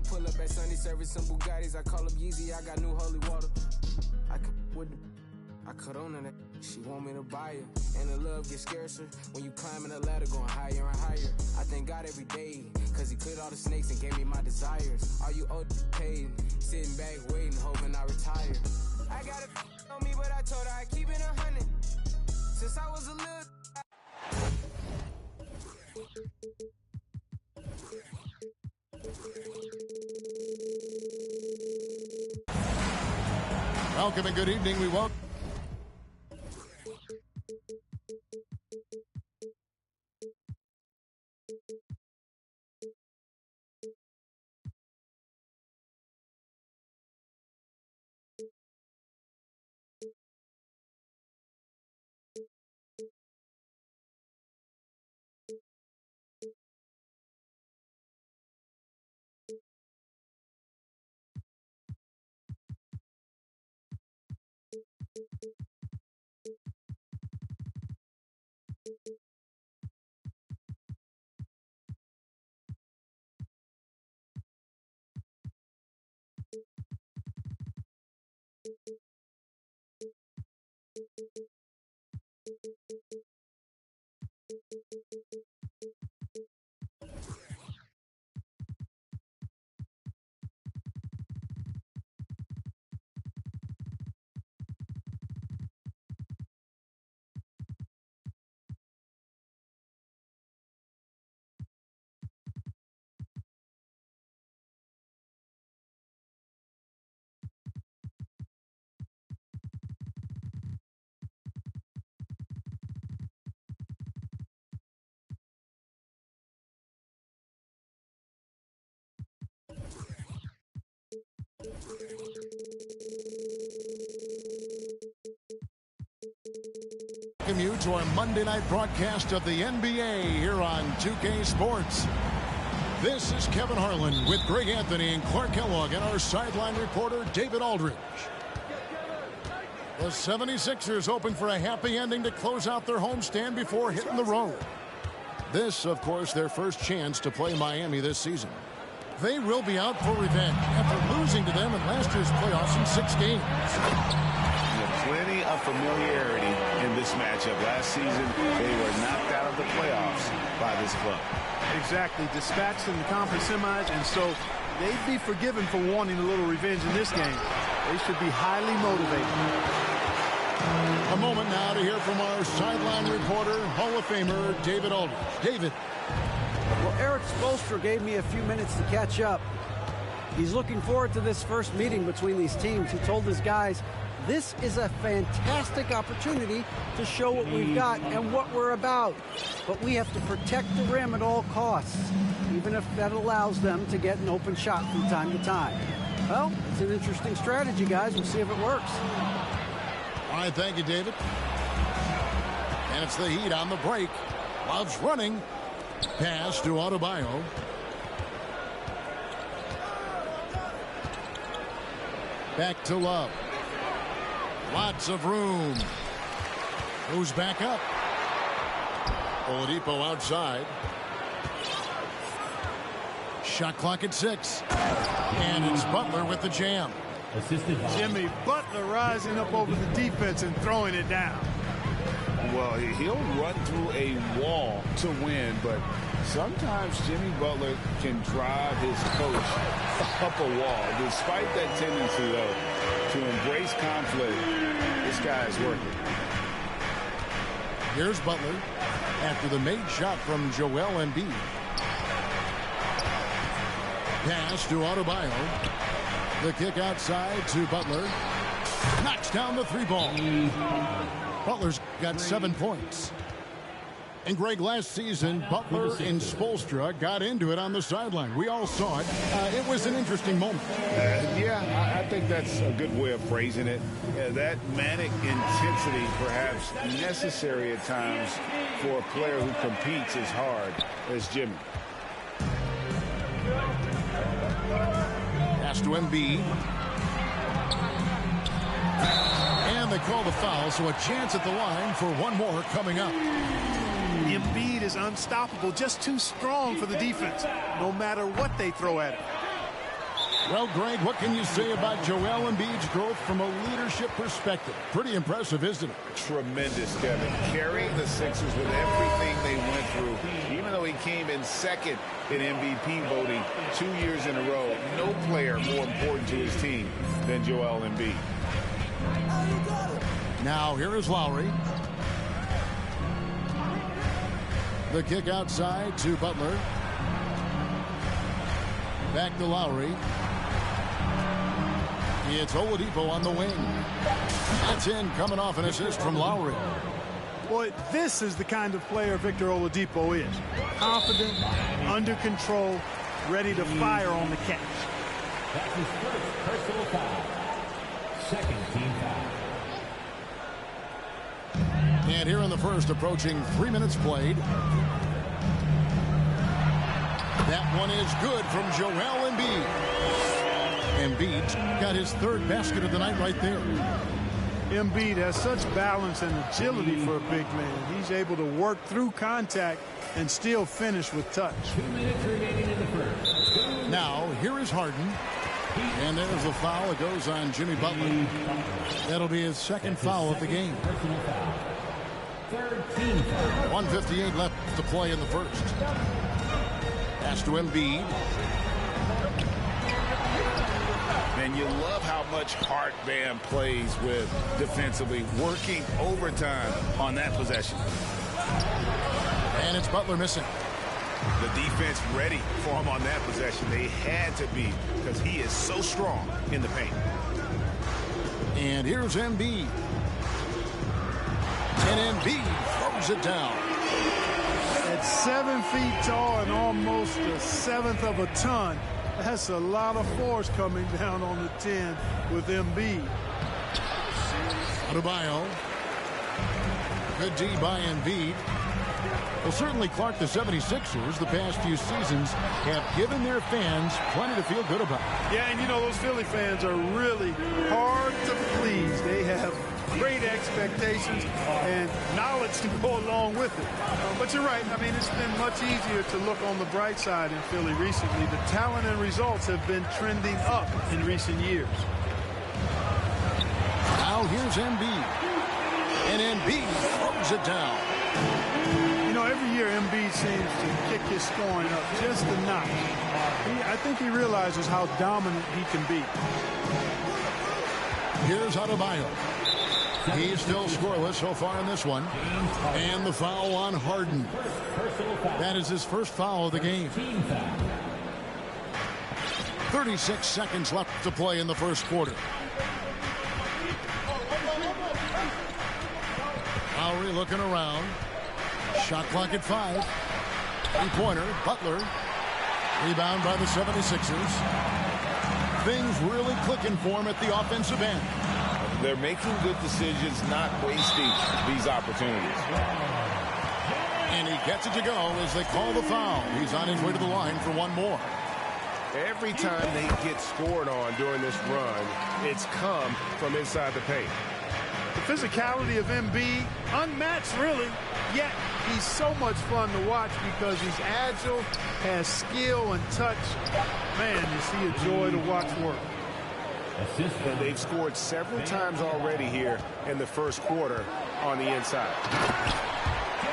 pull up at Sunday service some Bugattis. I call up Yeezy, I got new holy water. I cut on that. She want me to buy her. And the love gets scarcer when you climbing the ladder going higher and higher. I thank God every day, cause he cleared all the snakes and gave me my desires. All you old paid, sitting back waiting, hoping I retire. I got it on me, but I told her I keep it 100. Since I was a little... Welcome and good evening. We welcome. Welcome you to our Monday night broadcast of the NBA here on 2K Sports. This is Kevin Harlan with Greg Anthony and Clark Kellogg and our sideline reporter David Aldridge. The 76ers hoping for a happy ending to close out their homestand before hitting the road. This, of course, their first chance to play Miami this season. They will be out for revenge after losing to them in last year's playoffs in 6 games. Plenty of familiarity in this matchup. Last season, they were knocked out of the playoffs by this club. Exactly. Dispatched in the conference semis, and so they'd be forgiven for wanting a little revenge in this game. They should be highly motivated. A moment now to hear from our sideline reporter, Hall of Famer David Aldridge. David. Well, Eric Spoelstra gave me a few minutes to catch up. He's looking forward to this first meeting between these teams. He told his guys, this is a fantastic opportunity to show what we've got and what we're about. But we have to protect the rim at all costs, even if that allows them to get an open shot from time to time. Well, it's an interesting strategy, guys. We'll see if it works. All right, thank you, David. And it's the Heat on the break. Love's running. Pass to Adebayo. Back to Love. Lots of room. Moves back up. Oladipo outside. Shot clock at 6. And it's Butler with the jam. Jimmy Butler rising up over the defense and throwing it down. Well, he'll run through a wall to win, but sometimes Jimmy Butler can drive his coach up a wall. Despite that tendency, though, to embrace conflict, this guy is working. Here's Butler after the made shot from Joel Embiid. Pass to Adebayo. The kick outside to Butler. Knocks down the 3-ball. Butler's got 7 points. And Greg, last season, Butler and Spoelstra got into it on the sideline. We all saw it. It was an interesting moment. Yeah, I think that's a good way of phrasing it. Yeah, that manic intensity, perhaps necessary at times for a player who competes as hard as Jimmy. Pass to Embiid. And they call the foul, so a chance at the line for one more coming up. Embiid is unstoppable, just too strong for the defense, no matter what they throw at him. Well, Greg, what can you say about Joel Embiid's growth from a leadership perspective? Pretty impressive, isn't it? Tremendous, Kevin. Carrying the Sixers with everything they went through. Even though he came in second in MVP voting 2 years in a row, no player more important to his team than Joel Embiid. Now, here is Lowry. The kick outside to Butler. Back to Lowry. It's Oladipo on the wing. That's in, coming off an assist from Lowry. Boy, this is the kind of player Victor Oladipo is. Confident, under control, ready to fire on the catch. That's his first personal foul. Second team foul. And here in the first, approaching 3 minutes played. That one is good from Joel Embiid. Embiid got his third basket of the night right there. Embiid has such balance and agility for a big man. He's able to work through contact and still finish with touch. 2 minutes remaining in the first. Now, here is Harden. And there's the foul. It goes on Jimmy Butler. That'll be his second foul of the game. Personal foul. Third team foul. 1:58 left to play in the first. Pass to Embiid. And you love how much heart Bam plays with defensively, working overtime on that possession. And it's Butler missing. The defense ready for him on that possession. They had to be, because he is so strong in the paint. And here's Embiid. And Embiid throws it down. At 7 feet tall and almost a seventh of a ton, that's a lot of force coming down on the 10 with Embiid. Adebayo. Good D by Embiid. Well, certainly, Clark, the 76ers, the past few seasons, have given their fans plenty to feel good about. Yeah, and you know, those Philly fans are really hard to please. They have great expectations and knowledge to go along with it. But you're right. I mean, it's been much easier to look on the bright side in Philly recently. The talent and results have been trending up in recent years. Now here's Embiid. And Embiid throws it down. You know, every year Embiid seems to kick his scoring up just a notch. I think he realizes how dominant he can be. Here's Adebayo. He's still scoreless so far in this one. And the foul on Harden. That is his first foul of the game. 36 seconds left to play in the first quarter. Lowry looking around. Shot clock at 5. Three-pointer. Butler. Rebound by the 76ers. Things really clicking for him at the offensive end. They're making good decisions, not wasting these opportunities. And he gets it to go as they call the foul. He's on his way to the line for one more. Every time they get scored on during this run, it's come from inside the paint. The physicality of Embiid, unmatched really, yet he's so much fun to watch because he's agile, has skill and touch. Man, is he a joy to watch work. And they've scored several times already here in the first quarter on the inside.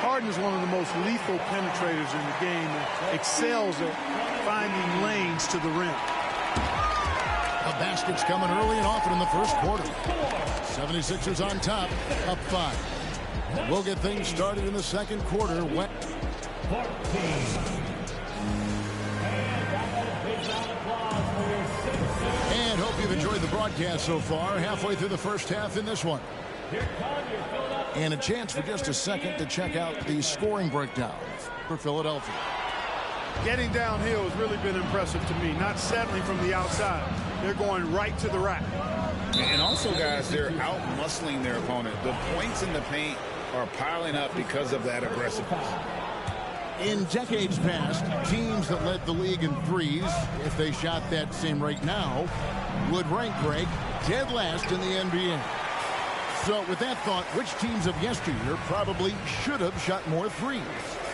Harden is one of the most lethal penetrators in the game and excels at finding lanes to the rim. The basket's coming early and often in the first quarter. 76ers on top, up 5. We'll get things started in the second quarter. And hope you've enjoyed the broadcast so far. Halfway through the first half in this one. And a chance for just a second to check out the scoring breakdown for Philadelphia. Getting downhill has really been impressive to me, not settling from the outside. They're going right to the rack. And also, guys, they're out-muscling their opponent. The points in the paint are piling up because of that aggressiveness. In decades past, teams that led the league in threes, if they shot that same rate now, would rank, Greg, dead last in the NBA. So with that thought, which teams of yesteryear probably should have shot more threes?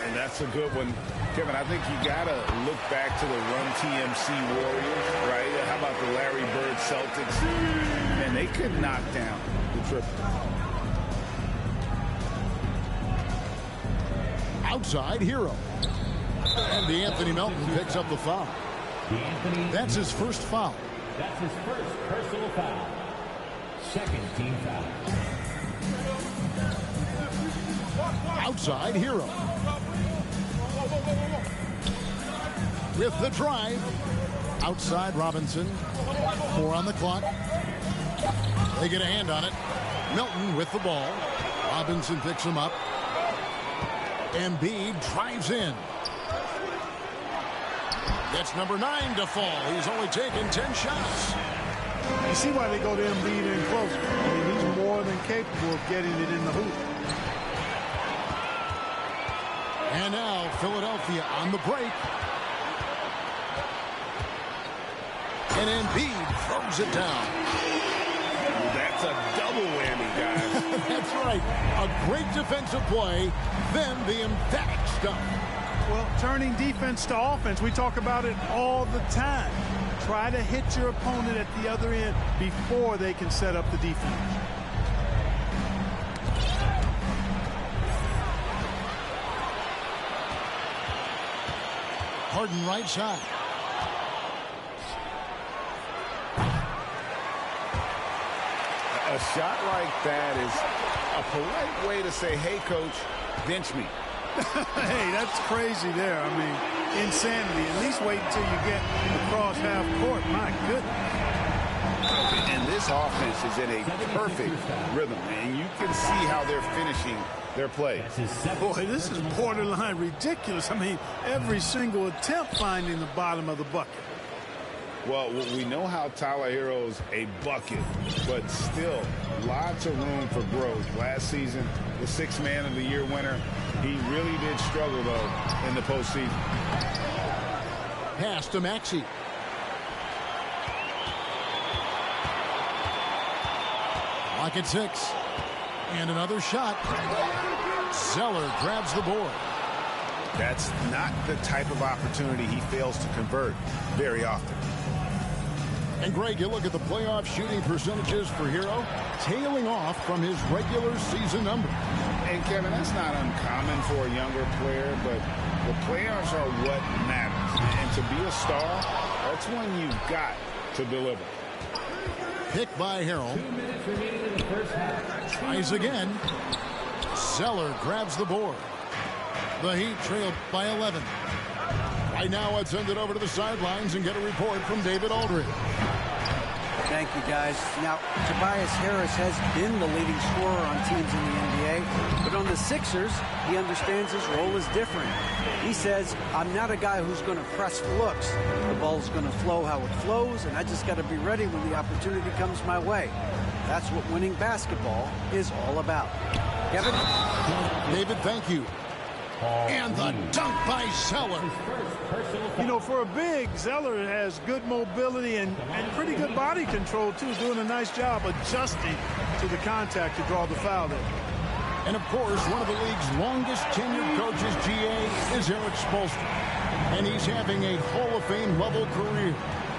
And that's a good one. Kevin, I think you got to look back to the Run TMC Warriors, right? How about the Larry Bird Celtics, and they could knock down the triple. Outside Hero. And DeAnthony Melton picks up the foul. That's his first foul. That's his first personal foul. Second team foul. Outside Hero. With the drive. Outside Robinson. 4 on the clock. They get a hand on it. Melton with the ball. Robinson picks him up. Embiid drives in. Gets number 9 to fall. He's only taken 10 shots. You see why they go to Embiid in close. I mean, he's more than capable of getting it in the hoop. And now Philadelphia on the break. And Embiid throws it down. That's a double whammy, guys. That's right. A great defensive play, then the emphatic stuff. Well, turning defense to offense, we talk about it all the time. Try to hit your opponent at the other end before they can set up the defense. Harden right side. A shot like that is a polite way to say, hey, coach, bench me. Hey, that's crazy there. I mean, insanity. At least wait until you get across half court. My goodness. And this offense is in a perfect rhythm, and you can see how they're finishing their play. Boy, this is borderline ridiculous. I mean, every single attempt finding the bottom of the bucket. Well, we know how Tyler Hero's a bucket, but still lots of room for growth. Last season, the 6th Man of the Year winner, he really did struggle, though, in the postseason. Pass to Maxey. Lock at 6. And another shot. Zeller grabs the board. That's not the type of opportunity he fails to convert very often. And Greg, you look at the playoff shooting percentages for Hero, tailing off from his regular season number. And Kevin, that's not uncommon for a younger player, but the playoffs are what matters. And to be a star, that's when you've got to deliver. Pick by Hero. Tries again. Zeller grabs the board. The Heat trailed by 11. Right now, let's send it over to the sidelines and get a report from David Aldridge. Thank you, guys. Now, Tobias Harris has been the leading scorer on teams in the NBA, but on the Sixers, he understands his role is different. He says, I'm not a guy who's going to press for looks. The ball's going to flow how it flows, and I just got to be ready when the opportunity comes my way. That's what winning basketball is all about. Kevin? David, thank you. And the dunk by Zeller. You know, for a big, Zeller has good mobility and pretty good body control, too. Doing a nice job adjusting to the contact to draw the foul there. And, of course, one of the league's longest tenured coaches, GA, is Eric Spoelstra. And he's having a Hall of Fame level career.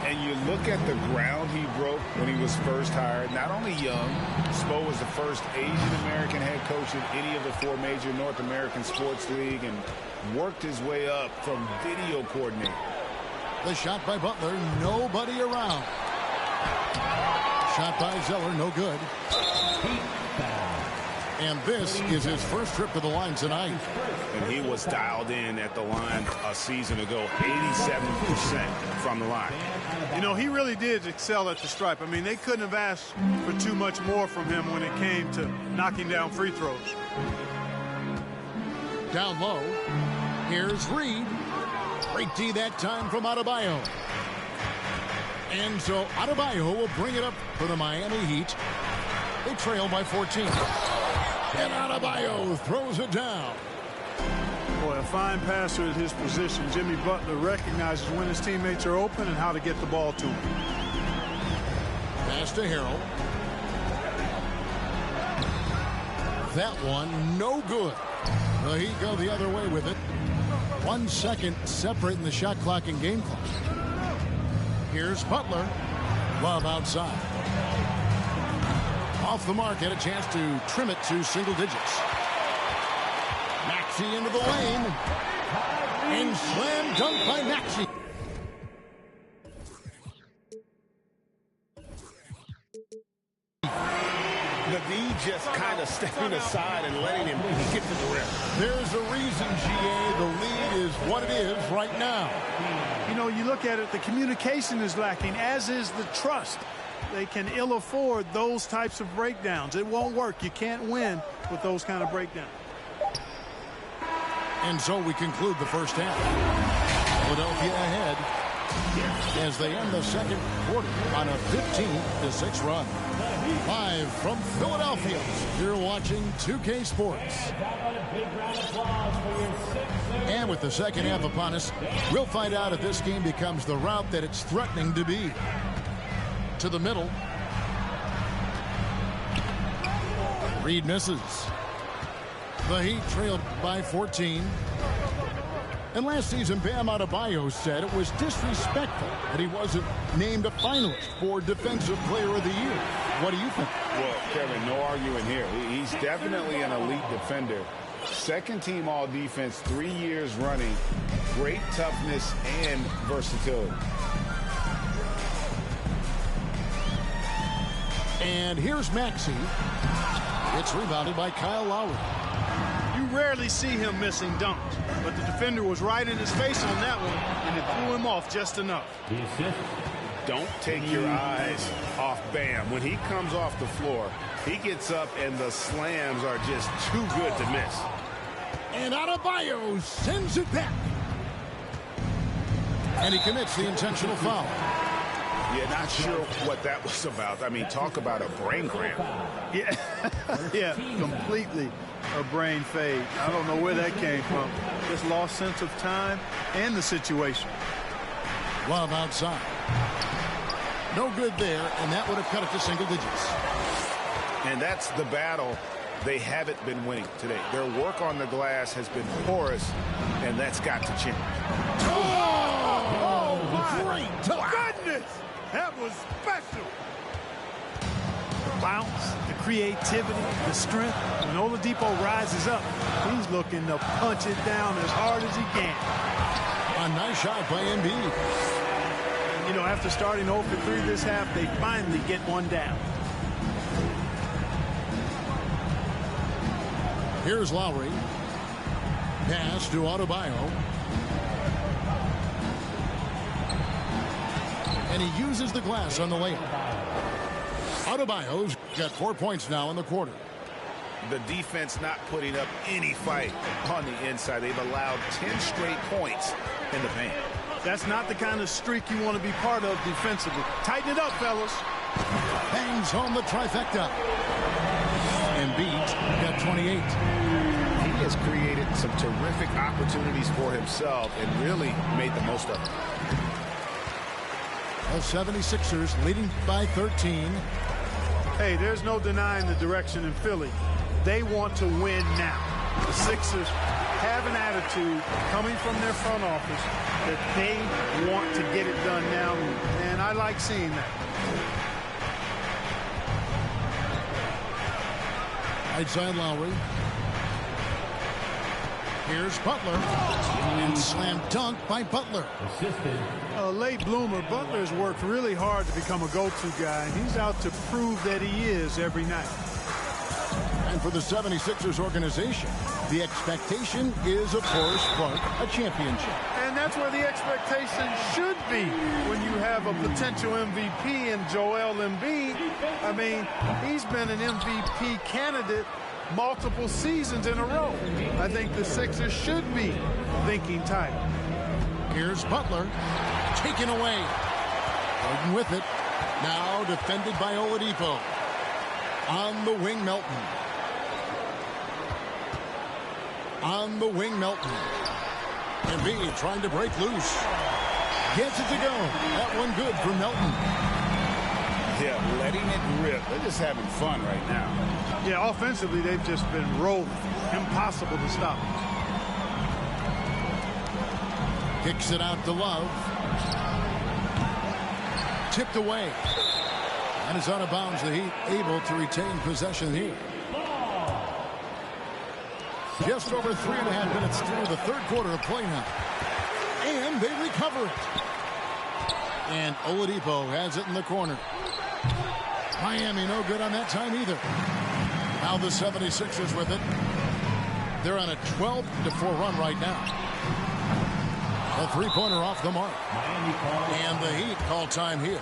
And you look at the ground he broke when he was first hired. Not only young, Spo was the first Asian-American head coach in any of the 4 major North American sports league and worked his way up from video coordinator. The shot by Butler, nobody around. Shot by Zeller, no good. And this is his first trip to the line tonight. And he was dialed in at the line a season ago, 87% from the line. You know, he really did excel at the stripe. I mean, they couldn't have asked for too much more from him when it came to knocking down free throws. Down low, here's Reed. Great D that time from Adebayo. And so Adebayo will bring it up for the Miami Heat. They trail by 14. And Adebayo throws it down. Boy, a fine passer at his position. Jimmy Butler recognizes when his teammates are open and how to get the ball to him. Pass to Harrell. That one, no good. The Heat go the other way with it. 1 second separating the shot clock and game clock. Here's Butler. Love outside. Off the mark, had a chance to trim it to single digits. Maxey into the lane. And slam dunk by Maxey. McGee just kind of stepping aside and letting him get to the rim. There's a reason, GA, the lead is what it is right now. You know, you look at it, the communication is lacking, as is the trust. They can ill afford those types of breakdowns. It won't work. You can't win with those kind of breakdowns. And so we conclude the first half. Philadelphia ahead as they end the second quarter on a 15-6 run. Live from Philadelphia, you're watching 2K Sports. And with the second half upon us, we'll find out if this game becomes the route that it's threatening to be. To the middle. Reed misses. The Heat trailed by 14. And last season, Bam Adebayo said it was disrespectful that he wasn't named a finalist for Defensive Player of the Year. What do you think? Well, Kevin, no arguing here. He's definitely an elite defender. Second team all defense 3 years running. Great toughness and versatility. And here's Maxey. It's rebounded by Kyle Lowry. You rarely see him missing dunks, but the defender was right in his face on that one, and it threw him off just enough. The assist. Don't take your eyes off Bam. When he comes off the floor, he gets up and the slams are just too good to miss. And Adebayo sends it back. And he commits the intentional foul. Yeah, not sure what that was about. I mean, talk about a brain cramp. Yeah, yeah, completely a brain fade. I don't know where that came from. Just lost sense of time and the situation. Love outside. No good there, and that would have cut it to single digits. And that's the battle they haven't been winning today. Their work on the glass has been porous, and that's got to change. Oh my goodness! That was special. The bounce, the creativity, the strength. When Oladipo rises up, he's looking to punch it down as hard as he can. A nice shot by Embiid. You know, after starting 0 for 3 this half, they finally get one down. Here's Lowry. Pass to Adebayo. And he uses the glass on the layup. Adebayo's got 4 points now in the quarter. The defense not putting up any fight on the inside. They've allowed 10 straight points in the paint. That's not the kind of streak you want to be part of defensively. Tighten it up, fellas. Bangs home the trifecta. Embiid got 28. He has created some terrific opportunities for himself and really made the most of it. The 76ers leading by 13. Hey, there's no denying the direction in Philly. They want to win now. The Sixers have an attitude coming from their front office that they want to get it done now, and I like seeing that. Right side Lowry. Here's Butler. And slam dunk by Butler. Assisted. A late bloomer, Butler's worked really hard to become a go-to guy, and he's out to prove that he is every night. And for the 76ers organization, the expectation is, of course, Clark, a championship. And that's where the expectation should be when you have a potential MVP in Joel Embiid. I mean, he's been an MVP candidate multiple seasons in a row. I think the Sixers should be thinking tight. Here's Butler. Taken away. Gordon with it. Now defended by Oladipo. On the wing, Melton. On the wing, Melton. Embiid trying to break loose. Gets it to go. That one good for Melton. Yeah, letting it rip. They're just having fun right now. Yeah, offensively, they've just been rolling. Impossible to stop. Kicks it out to Love. Tipped away. And it's out of bounds. The Heat able to retain possession here. Just over 3.5 minutes through the third quarter of play now. And they recover it. And Oladipo has it in the corner. Miami no good on that time either. Now the 76ers with it. They're on a 12-4 run right now. A three-pointer off the mark. And the Heat call time here.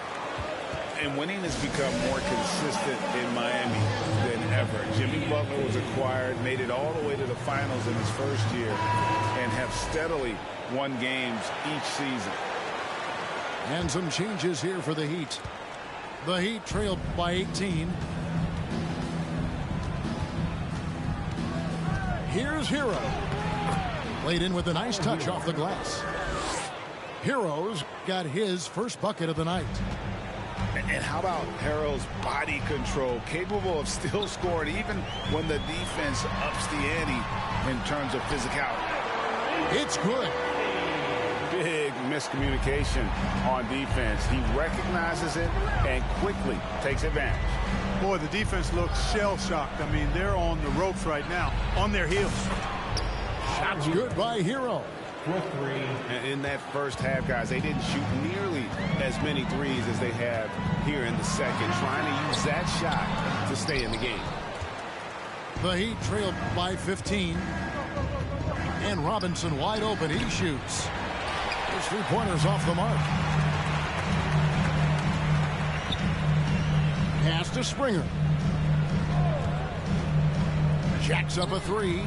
And winning has become more consistent in Miami than ever. Jimmy Butler was acquired, made it all the way to the finals in his first year, and have steadily won games each season. And some changes here for the Heat. The Heat trailed by 18. Here's Hero. Played in with a nice touch off the glass. Hero's got his first bucket of the night. And how about Harrell's body control, capable of still scoring even when the defense ups the ante in terms of physicality. It's good. Big miscommunication on defense. He recognizes it and quickly takes advantage. Boy, the defense looks shell-shocked. I mean, they're on the ropes right now, on their heels. Shots good by Hero. And in that first half, guys, they didn't shoot nearly as many threes as they have here in the second, trying to use that shot to stay in the game. The Heat trailed by 15. And Robinson wide open. He shoots. His three-pointers off the mark. Pass to Springer. Jacks up a three.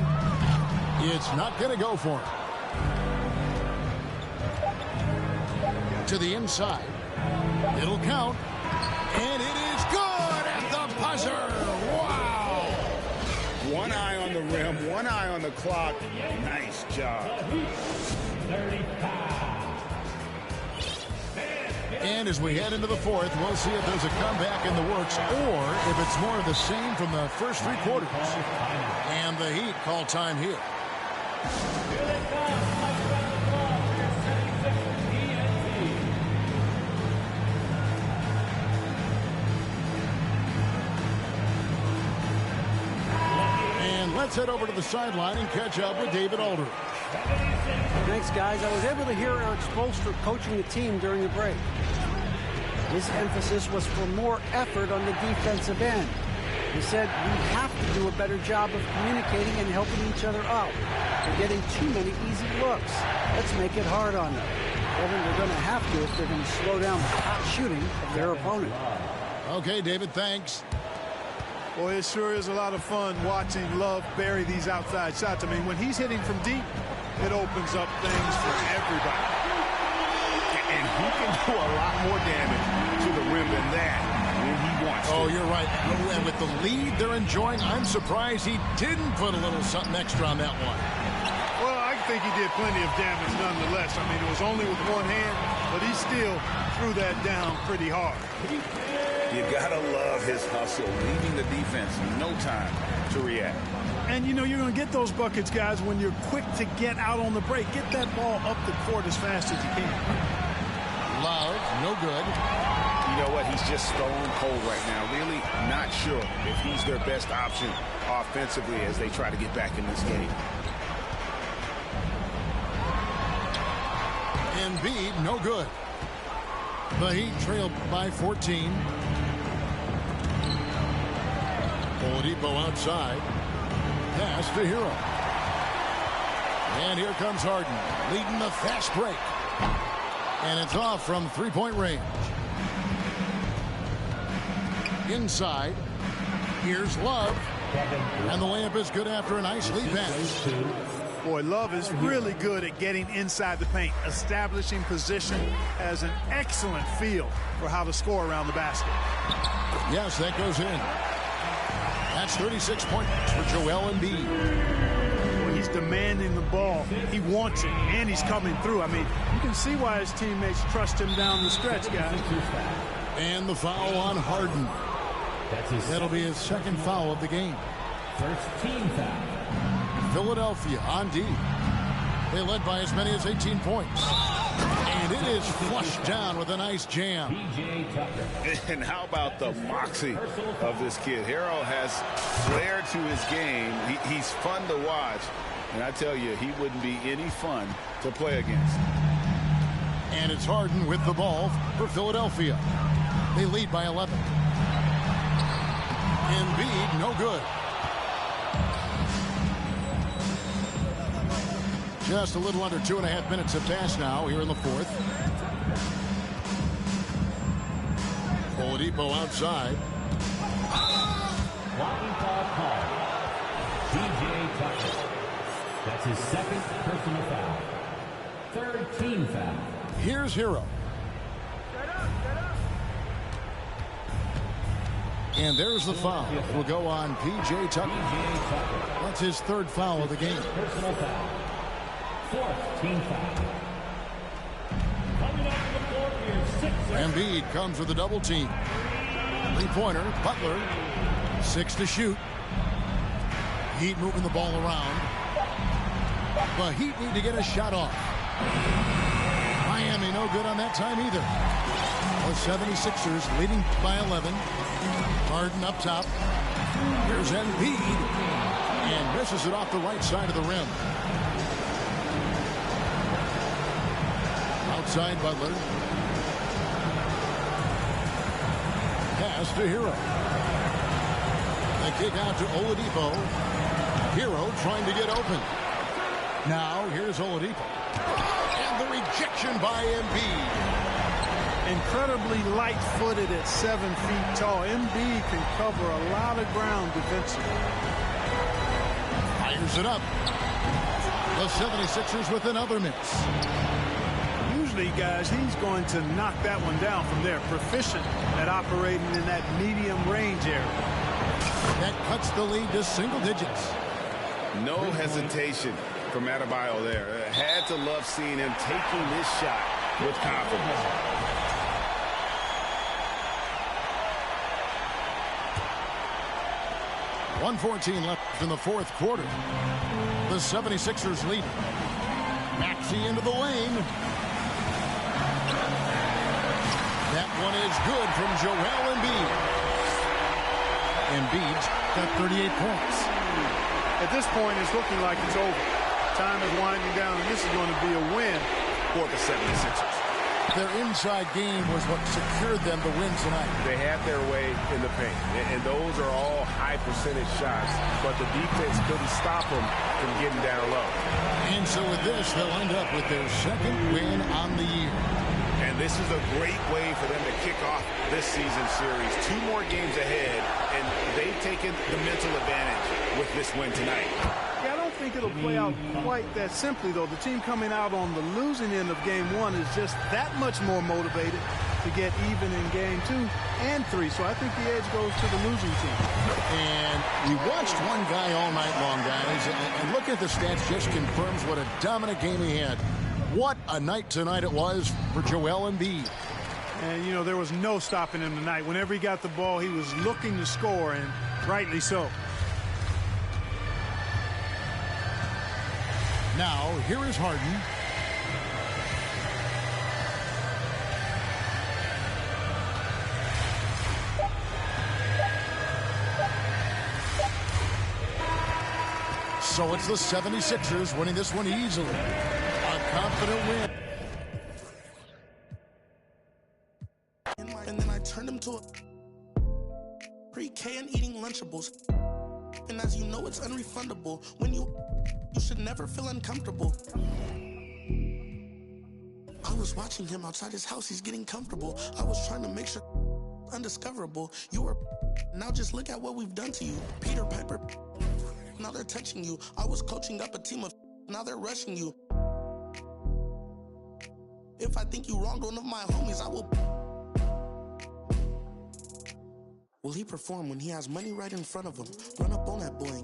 It's not going to go for him. To the inside. It'll count. And it is good at the buzzer. Wow. One eye on the rim, one eye on the clock. Nice job. And as we head into the fourth, we'll see if there's a comeback in the works or if it's more of the same from the first three quarters. And the Heat call time here. And let's head over to the sideline and catch up with David Aldridge. Thanks, guys. I was able to hear Eric Spoelstra coaching the team during the break. His emphasis was for more effort on the defensive end. He said we have to do a better job of communicating and helping each other out. They're getting too many easy looks. Let's make it hard on them. Well, then they're going to have to if they're going to slow down the hot shooting of their opponent. Okay, David, thanks. Boy, it sure is a lot of fun watching Love bury these outside shots. I mean, when he's hitting from deep, it opens up things for everybody. And he can do a lot more damage to the rim than that when he wants to. Oh, you're right. And with the lead they're enjoying, I'm surprised he didn't put a little something extra on that one. Well, I think he did plenty of damage nonetheless. I mean, it was only with one hand, but he still threw that down pretty hard. You gotta love his hustle, leaving the defense no time to react. And, you know, you're going to get those buckets, guys, when you're quick to get out on the break. Get that ball up the court as fast as you can. Love, no good. You know what? He's just stone cold right now. Really not sure if he's their best option offensively as they try to get back in this game. Embiid, no good. The Heat trailed by 14. Oladipo outside. Pass to Hero. And here comes Harden, leading the fast break. And it's off from three-point range. Inside. Here's Love. And the layup is good after a nice lead pass. Boy, Love is really good at getting inside the paint. Establishing position, has an excellent feel for how to score around the basket. Yes, that goes in. That's 36 points for Joel Embiid. Well, he's demanding the ball. He wants it, and he's coming through. I mean, you can see why his teammates trust him down the stretch, guys. And the foul on Harden. That'll be his second foul of the game. First team foul. Philadelphia on D. They led by as many as 18 points. And it is flushed down with a nice jam. And how about the moxie of this kid? Harrell has flair to his game. He's fun to watch. And I tell you, he wouldn't be any fun to play against. And it's Harden with the ball for Philadelphia. They lead by 11. Embiid, no good. Just a little under 2.5 minutes have passed now here in the fourth. Oladipo outside. Blocking foul call. P.J. Tucker. That's his second personal foul. Third team foul. Here's Hero. And there's the foul. It will go on P.J. Tucker. That's his third foul of the game. Personal foul. Fourth team foul. Coming up to the floor here, Sixers. Embiid comes with a double team. Three-pointer, Butler. 6 to shoot. Heat moving the ball around. The Heat need to get a shot off. Miami no good on that time either. The 76ers leading by 11. Harden up top. Here's Embiid. And misses it off the right side of the rim. Outside Butler. Pass to Hero. The kick out to Oladipo. Hero trying to get open. Now here's Oladipo. And the rejection by Embiid. Incredibly light-footed at 7 feet tall. Embiid can cover a lot of ground defensively. Fires it up. The 76ers with another miss. Usually, guys, he's going to knock that one down from there. Proficient at operating in that medium range area. That cuts the lead to single digits. No hesitation from Adebayo there. Had to love seeing him taking this shot with confidence. 1:14 left in the fourth quarter. The 76ers lead. Maxey into the lane. That one is good from Joel Embiid. Embiid's got 38 points. At this point, it's looking like it's over. Time is winding down, and this is going to be a win for the 76ers. Their inside game was what secured them the win tonight. They had their way in the paint, and those are all high percentage shots, but the defense couldn't stop them from getting down low. And so with this, they'll end up with their second win on the year. And this is a great way for them to kick off this season series. 2 more games ahead, and they've taken the mental advantage with this win tonight. Yeah, I don't think it'll play out quite that simply, though. The team coming out on the losing end of game 1 is just that much more motivated to get even in game 2 and 3. So I think the edge goes to the losing team. And we watched one guy all night long, guys, and looking at the stats just confirms what a dominant game he had. What a night tonight it was for Joel Embiid. And, you know, there was no stopping him tonight. Whenever he got the ball, he was looking to score, and rightly so. Now, here is Harden. So it's the 76ers winning this one easily. A confident win. And then I turned him to a pre-K and eating Lunchables. And as you know, it's unrefundable. When you should never feel uncomfortable. I was watching him outside his house. He's getting comfortable. I was trying to make sure undiscoverable. You were now just look at what we've done to you. Peter Piper. Now they're touching you. I was coaching up a team of now they're rushing you. If I think you wronged one of my homies, I will. Will he perform when he has money right in front of him? Run up on that boy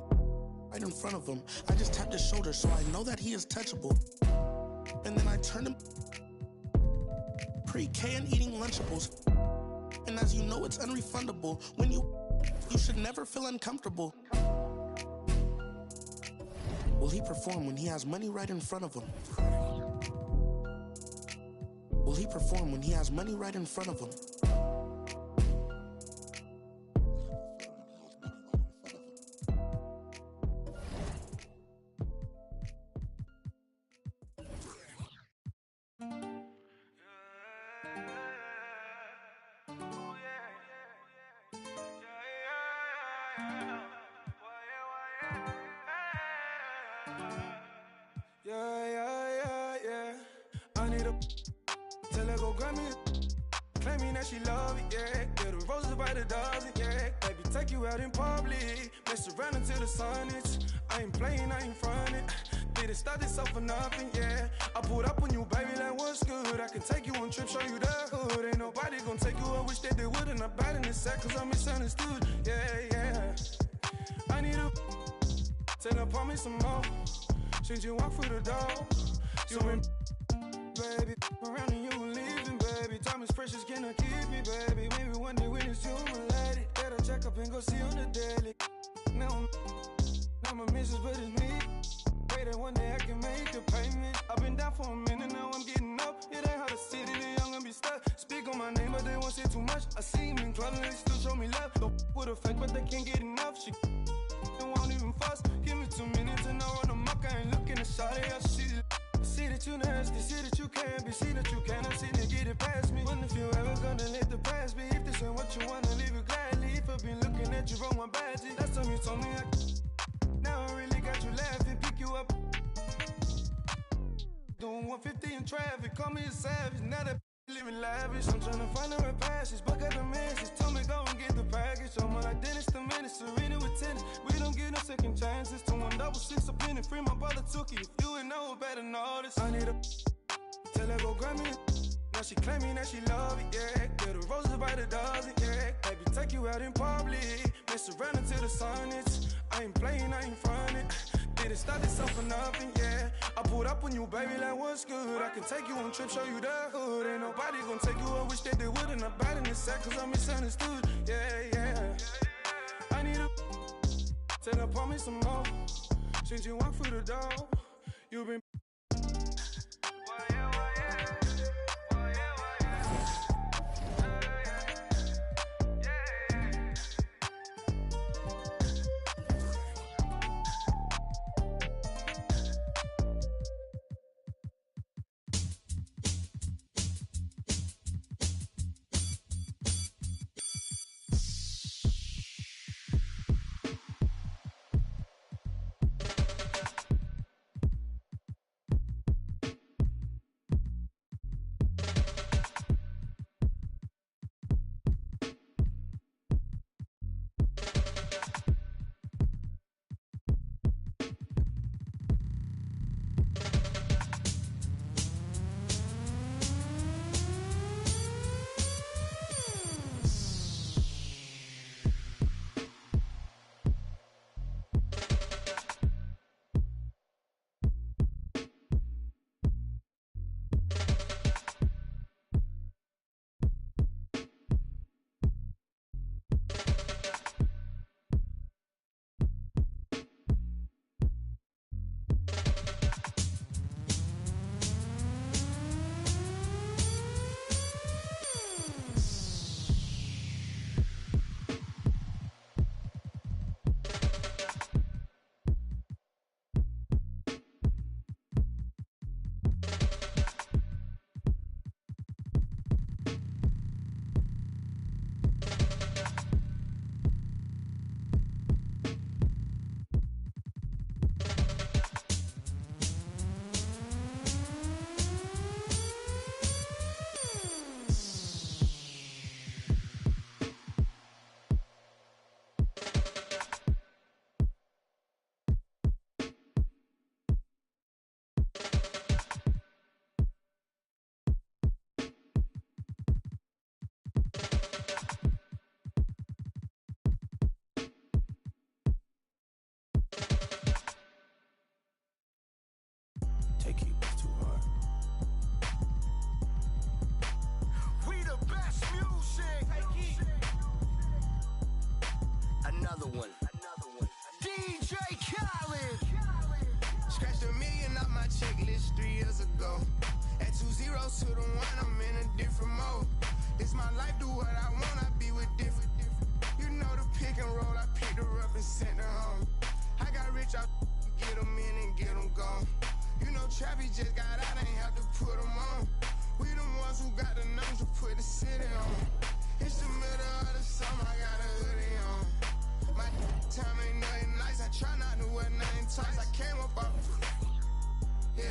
right in front of him. I just tapped his shoulder so I know that he is touchable. And then I turned him pre-K and eating Lunchables. And as you know, it's unrefundable. When you should never feel uncomfortable. Will he perform when he has money right in front of him? he perform when he has money right in front of him? Tell her go grab me, claiming that she love it, yeah. Get the roses by the dozen, yeah. Baby, take you out in public, mess around until the sun hits. I ain't playing, I ain't frontin'. Didn't start this off for nothing, yeah. I pulled up on you, baby, like what's good. I can take you on trips, show you the hood. Ain't nobody gonna take you, I wish that they would. And I'm bad in this set, cause I'm misunderstood, yeah. I need a tell her, pour me some more. Since you walk through the door, you been baby, around and you leaving, baby. Time is precious, can I keep me, baby? Maybe one day when it's you, my lady. Better check up and go see on the daily. Now I'm a missus, but it's me. Pray that one day I can make a payment. I've been down for a minute, now I'm getting up. It ain't hard to see that the young and be stuck. Speak on my name, but they won't say too much. I see him in club and they still show me love. Go with a fake, but they can't get enough. She won't even fuss. Give me 2 minutes and I'll run amok. I ain't looking at shawty, I see that you nasty, see that you can be, see that you cannot see to get it past me. Wonder if you ever gonna let the past be. If this ain't what you wanna, leave it gladly. If I've been looking at you wrong, my badgy. Last time you told me now I really got you laughing, pick you up. Doing 150 in traffic, call me a savage. Now that living lavish, I'm trying to find her a passage. But got the message, told me go and get the package. I'm like Dennis the Menace, Serena with tennis. We don't get no second chances. 2-1-6 up in it, free my brother took it. If you ain't know better than all this, I need a tell her go grab me. Now she claiming that she love it, yeah. Get the roses by the dozen, yeah. Baby, take you out in public, mess around until the sun hits. I ain't playing, I ain't frontin'. Didn't start this off for nothing, yeah. I pulled up on you, baby, like what's good. I can take you on trips, show you the hood. Ain't nobody gonna take you, I wish that they would. And I'm bad in this set, cause I'm misunderstood, yeah. I need a tell her, pour me some more. Since you walk through the door, you've been Take you too hard. We the best music. Another one. DJ Khaled. Scratched $1 million off my checklist 3 years ago. At 2-0, Heroes to the one, I'm in a different mode. This my life, do what I want, I be with different. You know the pick and roll, I picked her up and sent her home. I got rich, I get them in and get them gone. You know Trappy just got out, ain't have to put them on. We the ones who got the numbers to put the city on. It's the middle of the summer, I got a hoodie on. My time ain't nothing nice, I try not to wear nothing tight. I came up off, yeah.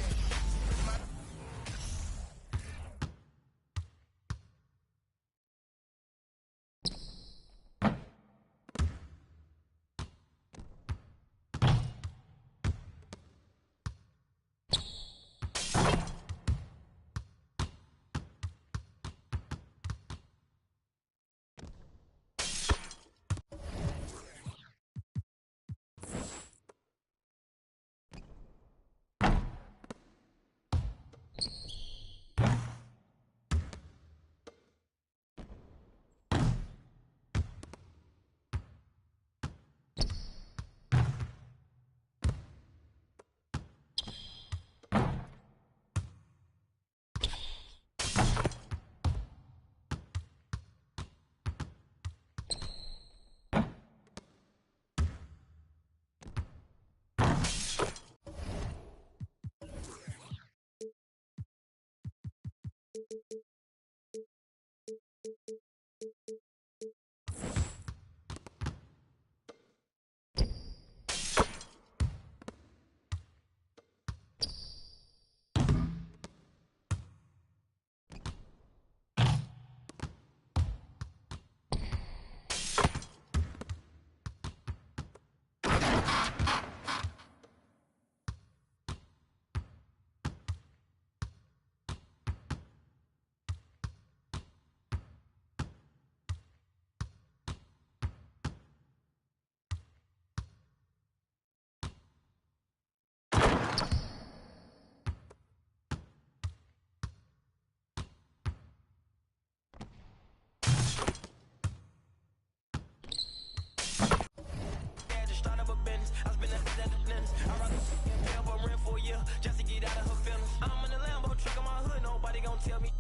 Just to get out of her feelings. I'm in the Lambo truck in my hood, nobody gon' tell me.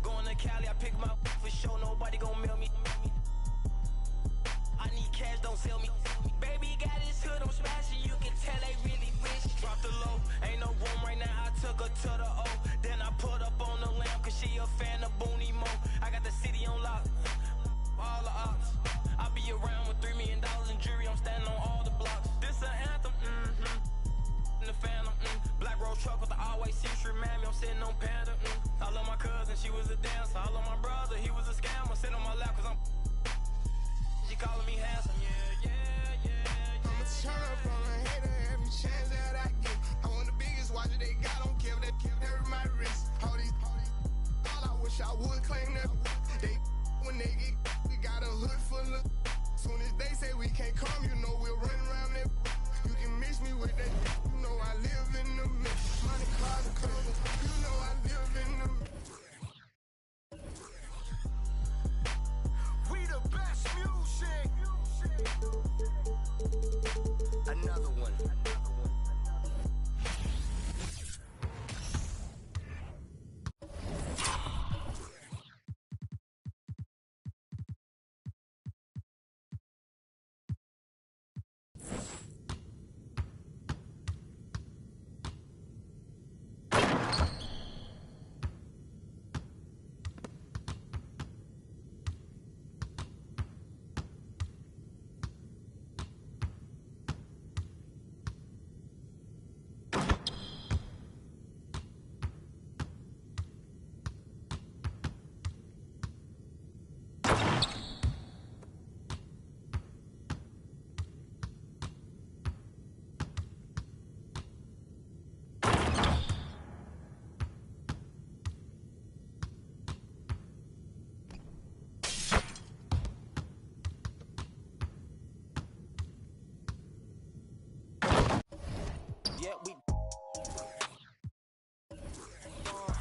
Going to Cali, I pick my for sure, nobody gon' mail me. I need cash, don't sell me. Baby got his hood, I'm smashing, you can tell they really rich. Drop the low, ain't no room right now, I took her to the O. Then I put up on the lamp, cause she a fan of Booney Mo. I got the city on lock, all the ops. I be around with $3 million in jury, I'm standing on all the blocks. This an anthem, the phantom, Black Rose truck with the always see-through mammy, I'm sitting on Panda, I love my cousin, she was a dancer. I love my brother, he was a scammer. Sit on my lap cause I'm she calling me handsome, yeah. I'ma turn up on a hater every chance that I get. I want the biggest watch that they got, don't care if that hurt my wrist. All I wish I would claim that. They when they get, we got a hood full of. Soon as they say we can't come, you know we'll run around that. You can mix me with that. You know I live in the mix. Money, cars, and clothes. You know I live in the mix. We the best music. Another one.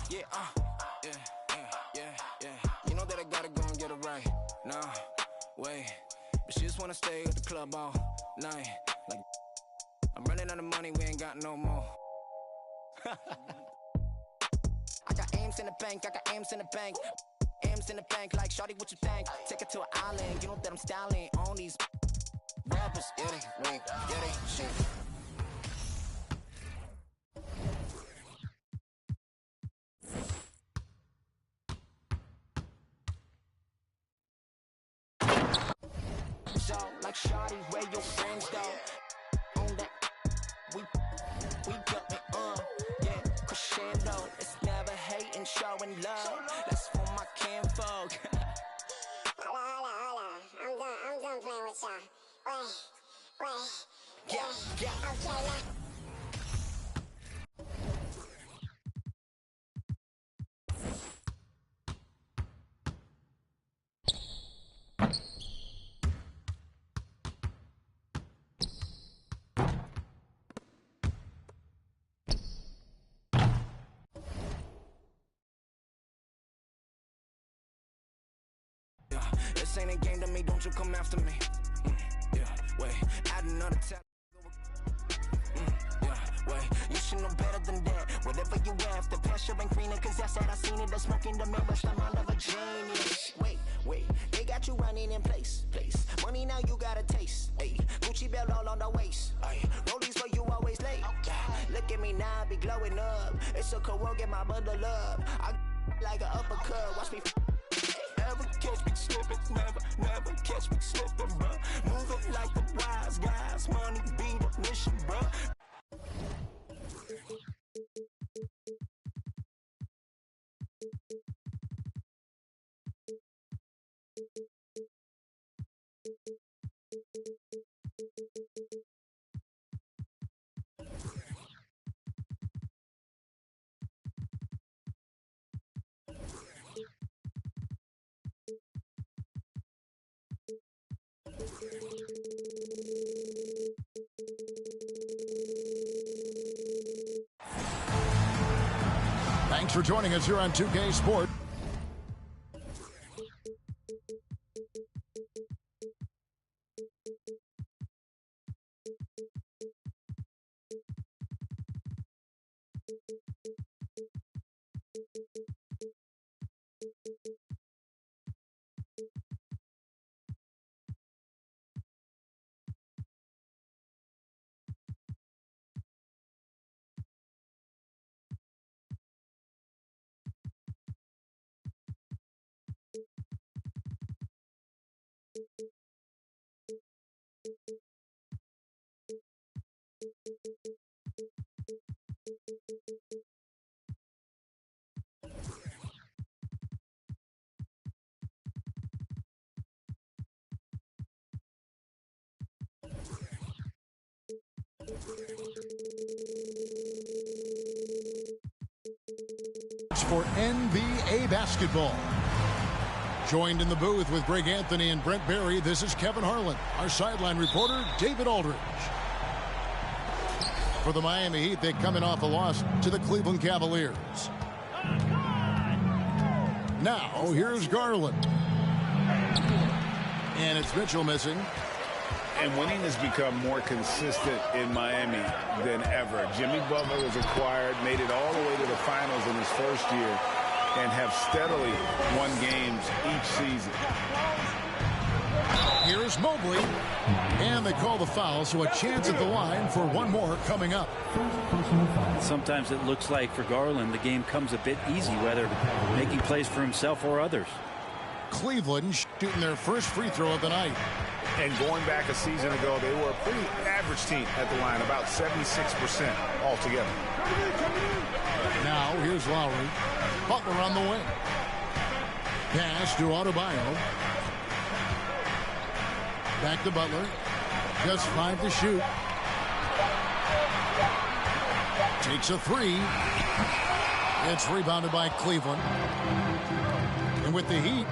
Yeah, yeah. You know that I gotta go and get it right. Nah, wait. But she just wanna stay at the club all night. Like, I'm running out of money, we ain't got no more. I got aim M's in the bank, I got M's in the bank. M's in the bank, like shawty, what you think? Take it to an island, you know that I'm styling on these rappers. Yeah, they wink, yeah, they shit. So, like shawty, where your friends though? On that, we jumping yeah, crescendo. It's never hating, showing love. That's for my kinfolk. Hold on. I'm done playing with y'all. Wait. Yeah. Okay, now. This ain't a game to me, don't you come after me. Yeah, wait, add another tap. Yeah, wait, you should know better than that. Whatever you have, the pasture ain't greener, cause I said I seen it. The smoke in the mirror, I'm all of a genius. Wait, they got you running in place. Money now you got a taste. Ay, Gucci belt all on the waist. Ay, rollies for you always late. Look at me now, I be glowing up. It's a cold, get my bundle up. I like an uppercut, watch me. Never catch me slipping, never catch me slipping, bruh. Moving like the wise guys, money be the mission, bruh. Thanks for joining us here on 2K Sport. For NBA basketball. Joined in the booth with Greg Anthony and Brent Barry, this is Kevin Harlan. Our sideline reporter, David Aldridge. For the Miami Heat, they're coming off a loss to the Cleveland Cavaliers. Now, here's Garland. And it's Mitchell missing. And winning has become more consistent in Miami than ever. Jimmy Butler was acquired, made it all the way to the finals in his first year, and have steadily won games each season. Here's Mobley. And they call the foul, so a chance at the line for one more coming up. Sometimes it looks like for Garland, the game comes a bit easy, whether making plays for himself or others. Cleveland shooting their first free throw of the night. And going back a season ago, they were a pretty average team at the line, about 76% altogether. Now, here's Lowry. Butler on the wing. Pass to Adebayo. Back to Butler. Just 5 to shoot. Takes a 3. It's rebounded by Cleveland. And with the Heat,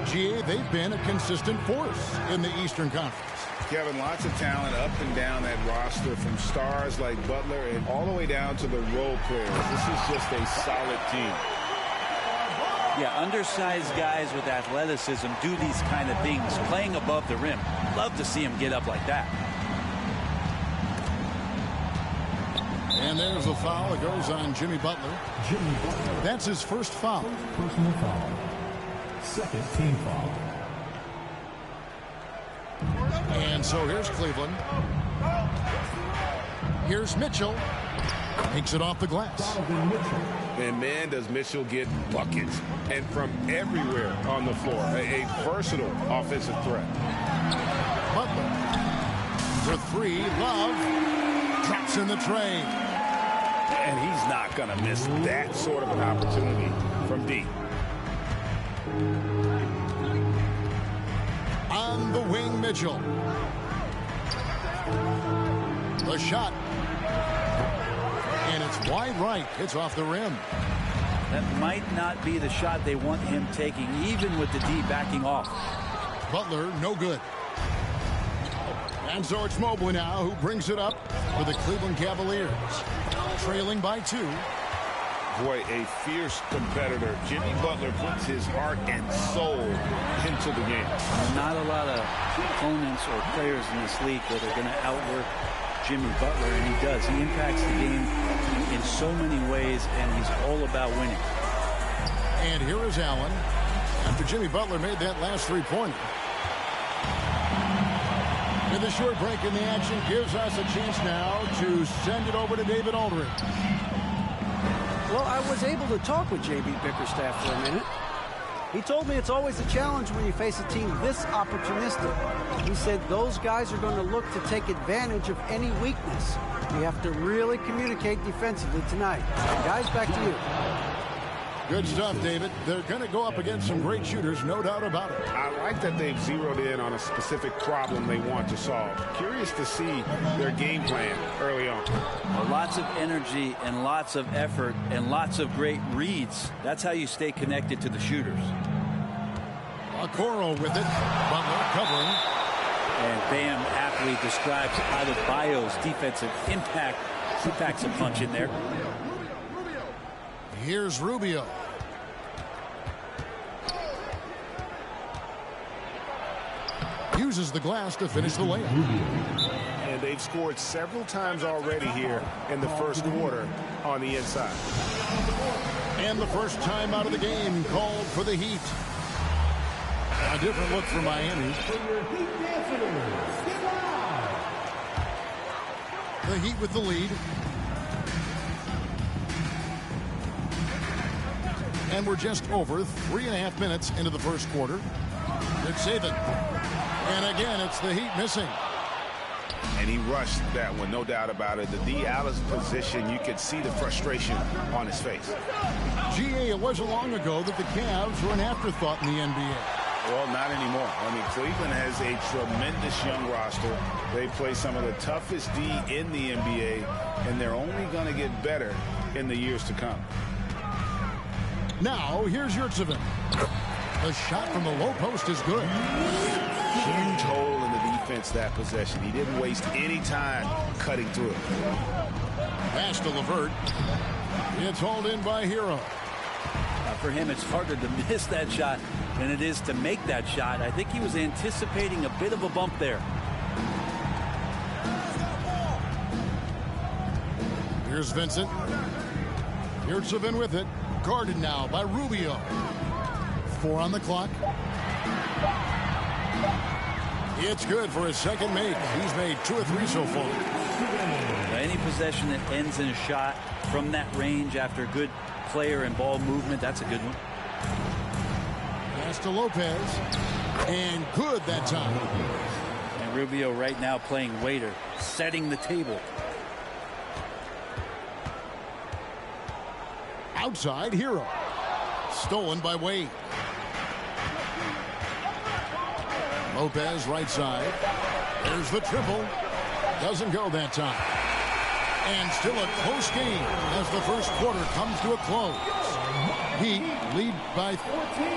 GA, they've been a consistent force in the Eastern Conference. Kevin, lots of talent up and down that roster, from stars like Butler and all the way down to the role players. This is just a solid team. Yeah, undersized guys with athleticism do these kind of things, playing above the rim. Love to see him get up like that. And there's the foul. It goes on Jimmy Butler. That's his first foul. Personal foul. Second team foul. And so here's Cleveland. Here's Mitchell. Takes it off the glass. And man, does Mitchell get buckets. And from everywhere on the floor. A versatile offensive threat. Butler for three. Love drops in the tray. And he's not going to miss that sort of an opportunity from deep. On the wing, Mitchell. The shot. And it's wide right. It's off the rim. That might not be the shot they want him taking, even with the D backing off. Butler, no good. And so it's Mobley now who brings it up for the Cleveland Cavaliers. Trailing by 2. Boy, a fierce competitor. Jimmy Butler puts his heart and soul into the game. Not a lot of opponents or players in this league that are going to outwork Jimmy Butler, and he does. He impacts the game in so many ways, and he's all about winning. And here is Allen after Jimmy Butler made that last three-pointer. And the short break in the action gives us a chance now to send it over to David Aldridge. Well, I was able to talk with J.B. Bickerstaff for a minute. He told me it's always a challenge when you face a team this opportunistic. He said those guys are going to look to take advantage of any weakness. We have to really communicate defensively tonight. Guys, back to you. Good stuff, David. They're going to go up against some great shooters, no doubt about it. I like that they've zeroed in on a specific problem they want to solve. Curious to see their game plan early on. Well, lots of energy and lots of effort and lots of great reads. That's how you stay connected to the shooters. Okoro with it. Butler covering. And Bam aptly describes Adebayo's defensive impact. He packs a punch in there. Here's Rubio. Uses the glass to finish the layup. And they've scored several times already here in the first quarter on the inside. And the first time out of the game called for the Heat. A different look for Miami. The Heat with the lead. And we're just over 3.5 minutes into the first quarter. It's Saban. And again, it's the Heat missing. And he rushed that one, no doubt about it. The D out of position, you could see the frustration on his face. GA, it wasn't long ago that the Cavs were an afterthought in the NBA. Well, not anymore. I mean, Cleveland has a tremendous young roster. They play some of the toughest D in the NBA, and they're only going to get better in the years to come. Now, here's Yurtsevin. The shot from the low post is good. Huge hole in the defense that possession. He didn't waste any time cutting through. Pass to LeVert. It's hauled in by Hero. For him, it's harder to miss that shot than it is to make that shot. I think he was anticipating a bit of a bump there. Here's Vincent. Yurtsevin with it. Guarded now by Rubio. 4 on the clock. It's good for his second make. He's made 2 or 3 so far. Any possession that ends in a shot from that range after good player and ball movement, that's a good one. Pass to Lopez. And good that time. And Rubio right now playing waiter, setting the table. Outside, Hero. Stolen by Wade. Lopez right side. There's the triple. Doesn't go that time. And still a close game as the first quarter comes to a close. Heat lead by 14.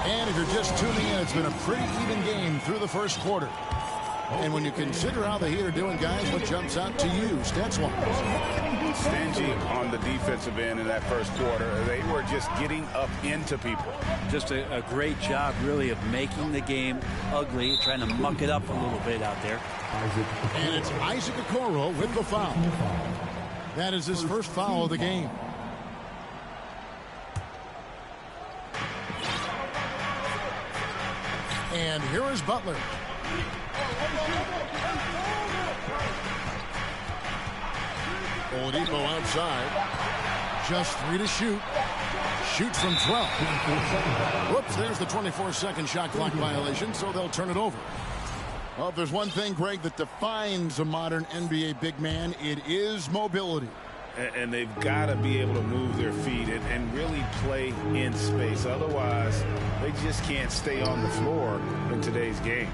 And if you're just tuning in, it's been a pretty even game through the first quarter. And when you consider how the Heat are doing, guys, what jumps out to you, stats-wise? Stingy on the defensive end in that first quarter. They were just getting up into people. Just a great job, really, of making the game ugly, trying to muck it up a little bit out there. And it's Isaac Okoro with the foul. That is his first foul of the game. And here is Butler. Oladipo outside. Just 3 to shoot. Shoots from 12. Whoops, there's the 24-second shot clock violation, so they'll turn it over. Well, if there's one thing, Greg, that defines a modern NBA big man, it is mobility. And they've got to be able to move their feet and really play in space. Otherwise, they just can't stay on the floor in today's game.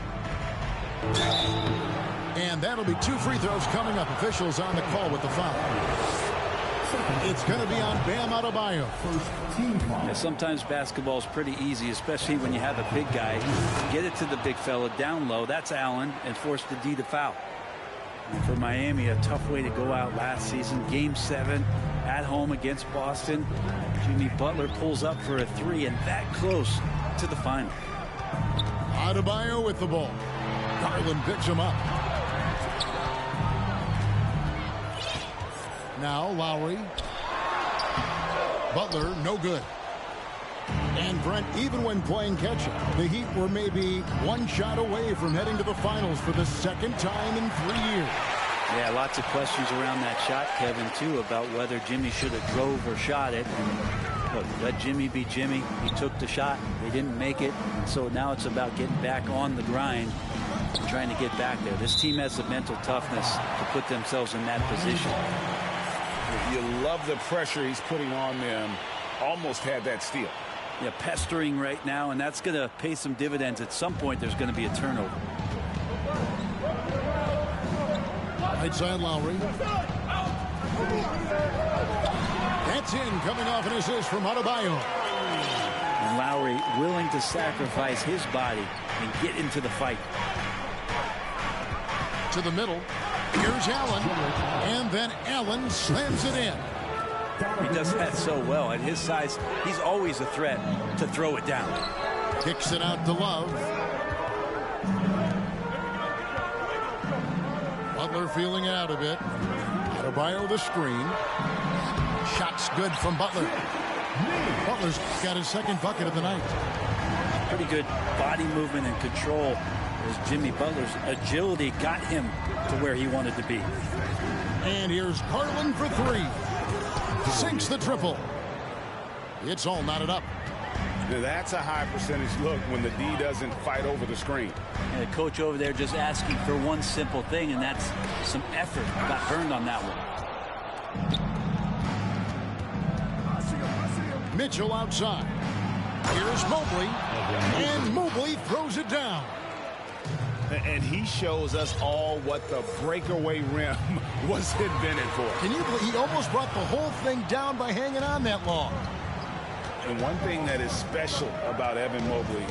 And that'll be 2 free throws coming up. Officials on the call with the foul. It's going to be on Bam Adebayo. Yeah, sometimes basketball is pretty easy, especially when you have a big guy. Get it to the big fella down low. That's Allen, and force the D to foul. And for Miami, a tough way to go out last season. Game 7 at home against Boston. Jimmy Butler pulls up for a 3 and that close to the final. Adebayo with the ball. Garland picks him up. Now Lowry. Butler, no good. And Brent, even when playing catch-up, the Heat were maybe 1 shot away from heading to the finals for the second time in 3 years. Yeah, lots of questions around that shot, Kevin, too, about whether Jimmy should have drove or shot it. And look, let Jimmy be Jimmy. He took the shot. They didn't make it. So now it's about getting back on the grind and trying to get back there. This team has the mental toughness to put themselves in that position. You love the pressure he's putting on them. Almost had that steal. Yeah, pestering right now, and that's going to pay some dividends. At some point, there's going to be a turnover. Right side Lowry. That's in, coming off an assist from Adebayo. And Lowry willing to sacrifice his body and get into the fight. To the middle. Here's Allen. And then Allen slams it in. He does that so well. At his size, he's always a threat to throw it down. Kicks it out to Love. Butler feeling it out a bit. Adebayo the screen. Shot's good from Butler. Butler's got his second bucket of the night. Pretty good body movement and control as Jimmy Butler's agility got him to where he wanted to be. And here's Garland for 3. Sinks the triple. It's all knotted up. That's a high percentage look when the D doesn't fight over the screen. And the coach over there just asking for one simple thing, and that's some effort. Got burned on that one. Mitchell outside. Here's Mobley. And Mobley throws it down. And he shows us all what the breakaway rim was invented for. Can you believe he almost brought the whole thing down by hanging on that long? And one thing that is special about Evan Mobley,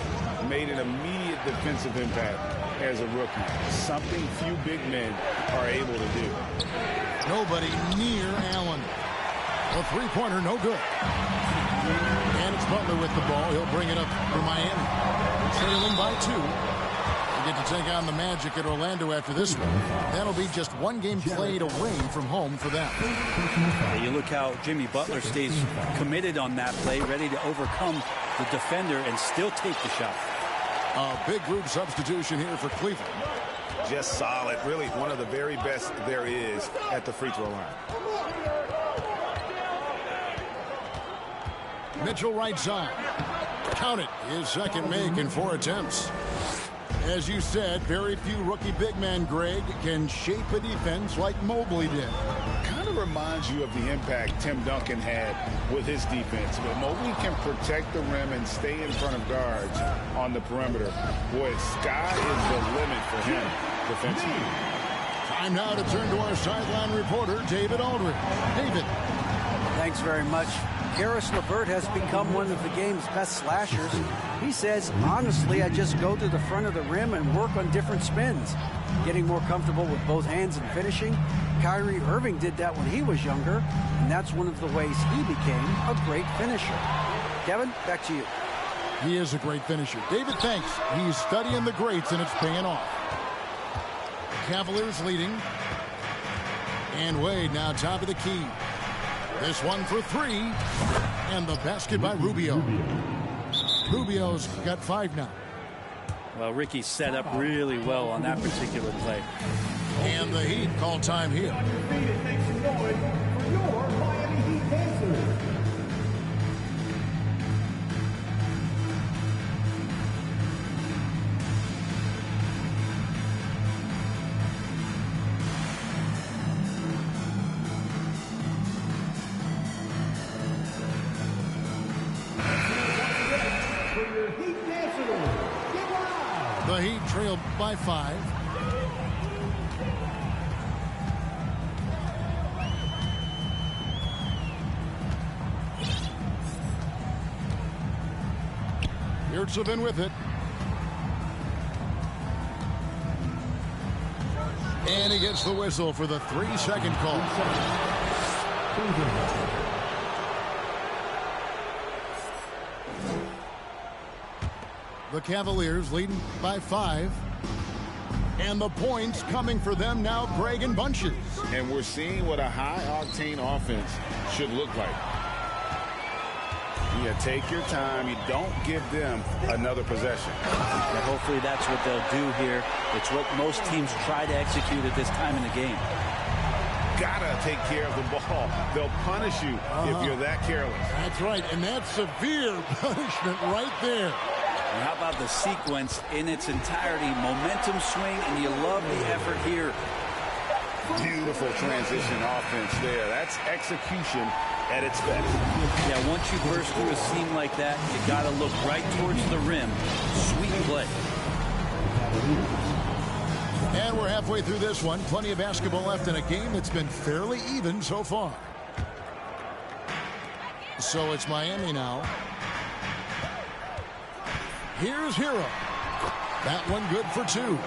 made an immediate defensive impact as a rookie. Something few big men are able to do. Nobody near Allen. A 3-pointer, no good. And it's Butler with the ball. He'll bring it up for Miami. Trailing by 2. They get to take on the Magic at Orlando after this one. That'll be just 1 game played away from home for them. Yeah, you look how Jimmy Butler stays committed on that play, ready to overcome the defender and still take the shot. A big group substitution here for Cleveland. Just solid. Really one of the very best there is at the free throw line. Mitchell right side. Count it. His second make in 4 attempts. As you said, very few rookie big men, Greg, can shape a defense like Mobley did. Kind of reminds you of the impact Tim Duncan had with his defense. But Mobley can protect the rim and stay in front of guards on the perimeter. Boy, sky is the limit for him defensively. Time now to turn to our sideline reporter, David Aldridge. David. Thanks very much. Karis LeVert has become one of the game's best slashers. He says, honestly, I just go to the front of the rim and work on different spins. Getting more comfortable with both hands and finishing. Kyrie Irving did that when he was younger, and that's one of the ways he became a great finisher. Kevin, back to you. He is a great finisher. David thinks he's studying the greats, and it's paying off. Cavaliers leading. And Wade now top of the key. This one for three. And the basket by Rubio. Rubio's got 5 now. Well, Ricky set up really well on that particular play. And the Heat call time here. The Heat trailed by 5. Yurtseven with it. And he gets the whistle for the 3-second call. The Cavaliers leading by 5. And the points coming for them now, Greg, in bunches. And we're seeing what a high-octane offense should look like. You take your time. You don't give them another possession. And hopefully that's what they'll do here. It's what most teams try to execute at this time in the game. Gotta take care of the ball. They'll punish you if you're that careless. That's right, and that's severe punishment right there. And how about the sequence in its entirety? Momentum swing, and you love the effort here. Beautiful transition offense there. That's execution at its best. Yeah, once you burst through a seam like that, you got to look right towards the rim. Sweet play. And we're halfway through this one. Plenty of basketball left in a game that's been fairly even so far. So it's Miami now. Here's Hero. That one good for 2.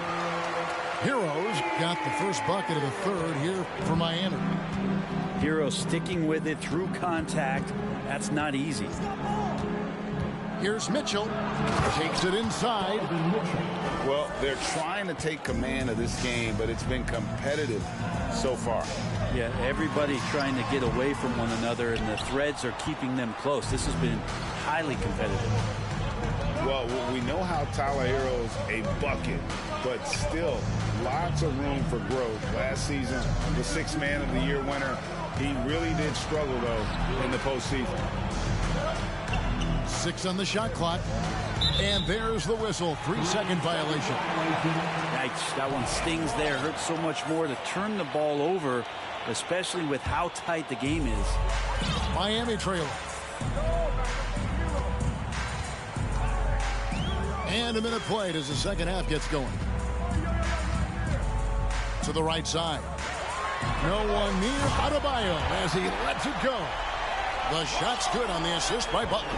Hero's got the first bucket of the third here for Miami. Hero sticking with it through contact. That's not easy. Here's Mitchell. Takes it inside. Well, they're trying to take command of this game, but it's been competitive so far. Yeah, everybody trying to get away from one another, and the threads are keeping them close. This has been highly competitive. Well, we know how Tyler Hero's a bucket, but still lots of room for growth. Last season, the 6th Man of the Year winner, he really did struggle, though, in the postseason. 6 on the shot clock. And there's the whistle. 3-second violation. Yikes, that one stings there. Hurts so much more to turn the ball over, especially with how tight the game is. Miami trailing. And a minute played as the second half gets going. To the right side. No one near Adebayo as he lets it go. The shot's good on the assist by Butler.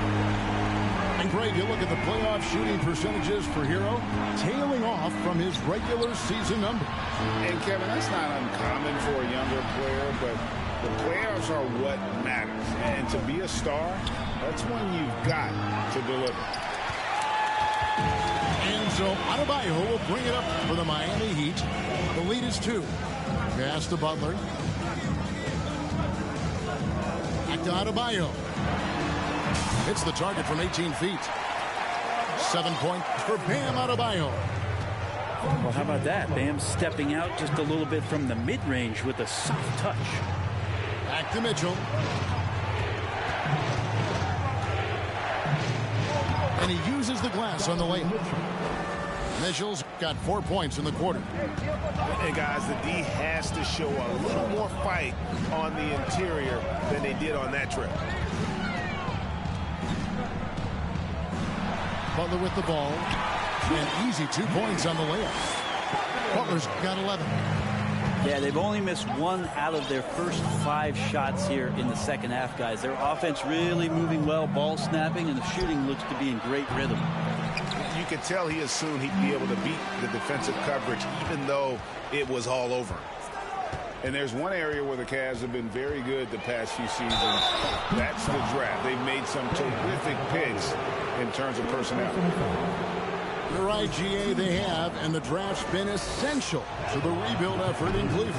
And Greg, you look at the playoff shooting percentages for Hero, tailing off from his regular season number. And Kevin, that's not uncommon for a younger player, but the playoffs are what matters. And to be a star, that's when you've got to deliver. And so Adebayo will bring it up for the Miami Heat. The lead is 2. Pass to Butler. Back to Adebayo. Hits the target from 18 feet. 7 points for Bam Adebayo. Well, how about that? Bam stepping out just a little bit from the mid-range with a soft touch. Back to Mitchell. And he uses the glass on the layup. Mitchell's got 4 points in the quarter. Hey, guys, the D has to show a little more fight on the interior than they did on that trip. Butler with the ball. And easy 2 points on the layup. Butler's got 11. Yeah, they've only missed 1 out of their first 5 shots here in the second half, guys. Their offense really moving well, ball snapping, and the shooting looks to be in great rhythm. You could tell he assumed he'd be able to beat the defensive coverage, even though it was all over. And there's one area where the Cavs have been very good the past few seasons. That's the draft. They've made some terrific picks in terms of personnel. You're right, GA, they have, and the draft's been essential to the rebuild effort in Cleveland.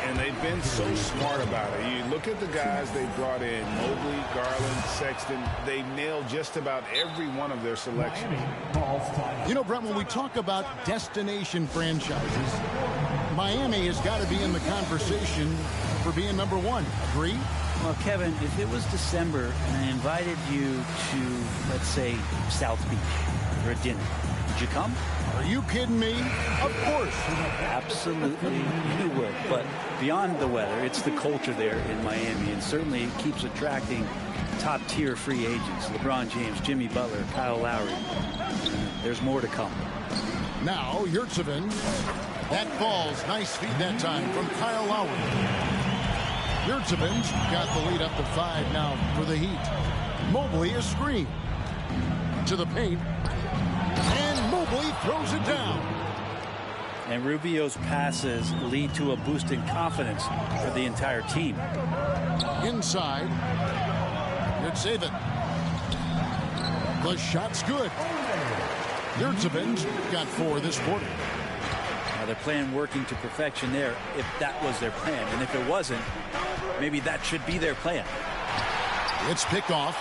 And they've been so smart about it. You look at the guys they brought in, Mobley, Garland, Sexton. They nailed just about every one of their selections. You know, Brett, when we talk about destination franchises, Miami has got to be in the conversation for being number 1. Agree? Well, Kevin, if it was December and I invited you to, let's say, South Beach for a dinner, would you come? Are you kidding me? Of course. Absolutely you would. But beyond the weather, it's the culture there in Miami, and certainly it keeps attracting top-tier free agents. LeBron James, Jimmy Butler, Kyle Lowry. There's more to come. Now, Yurtsevin. That falls. Nice feed that time from Kyle Lowry. Yurtsevin's got the lead up to 5 now for the Heat. Mobley a screen. To the paint. And Mobley throws it down. And Rubio's passes lead to a boost in confidence for the entire team. Inside. Yurtsevin. The shot's good. Yurtsevin's got 4 this quarter. Now they're playing working to perfection there if that was their plan. And if it wasn't, maybe that should be their plan. It's picked off.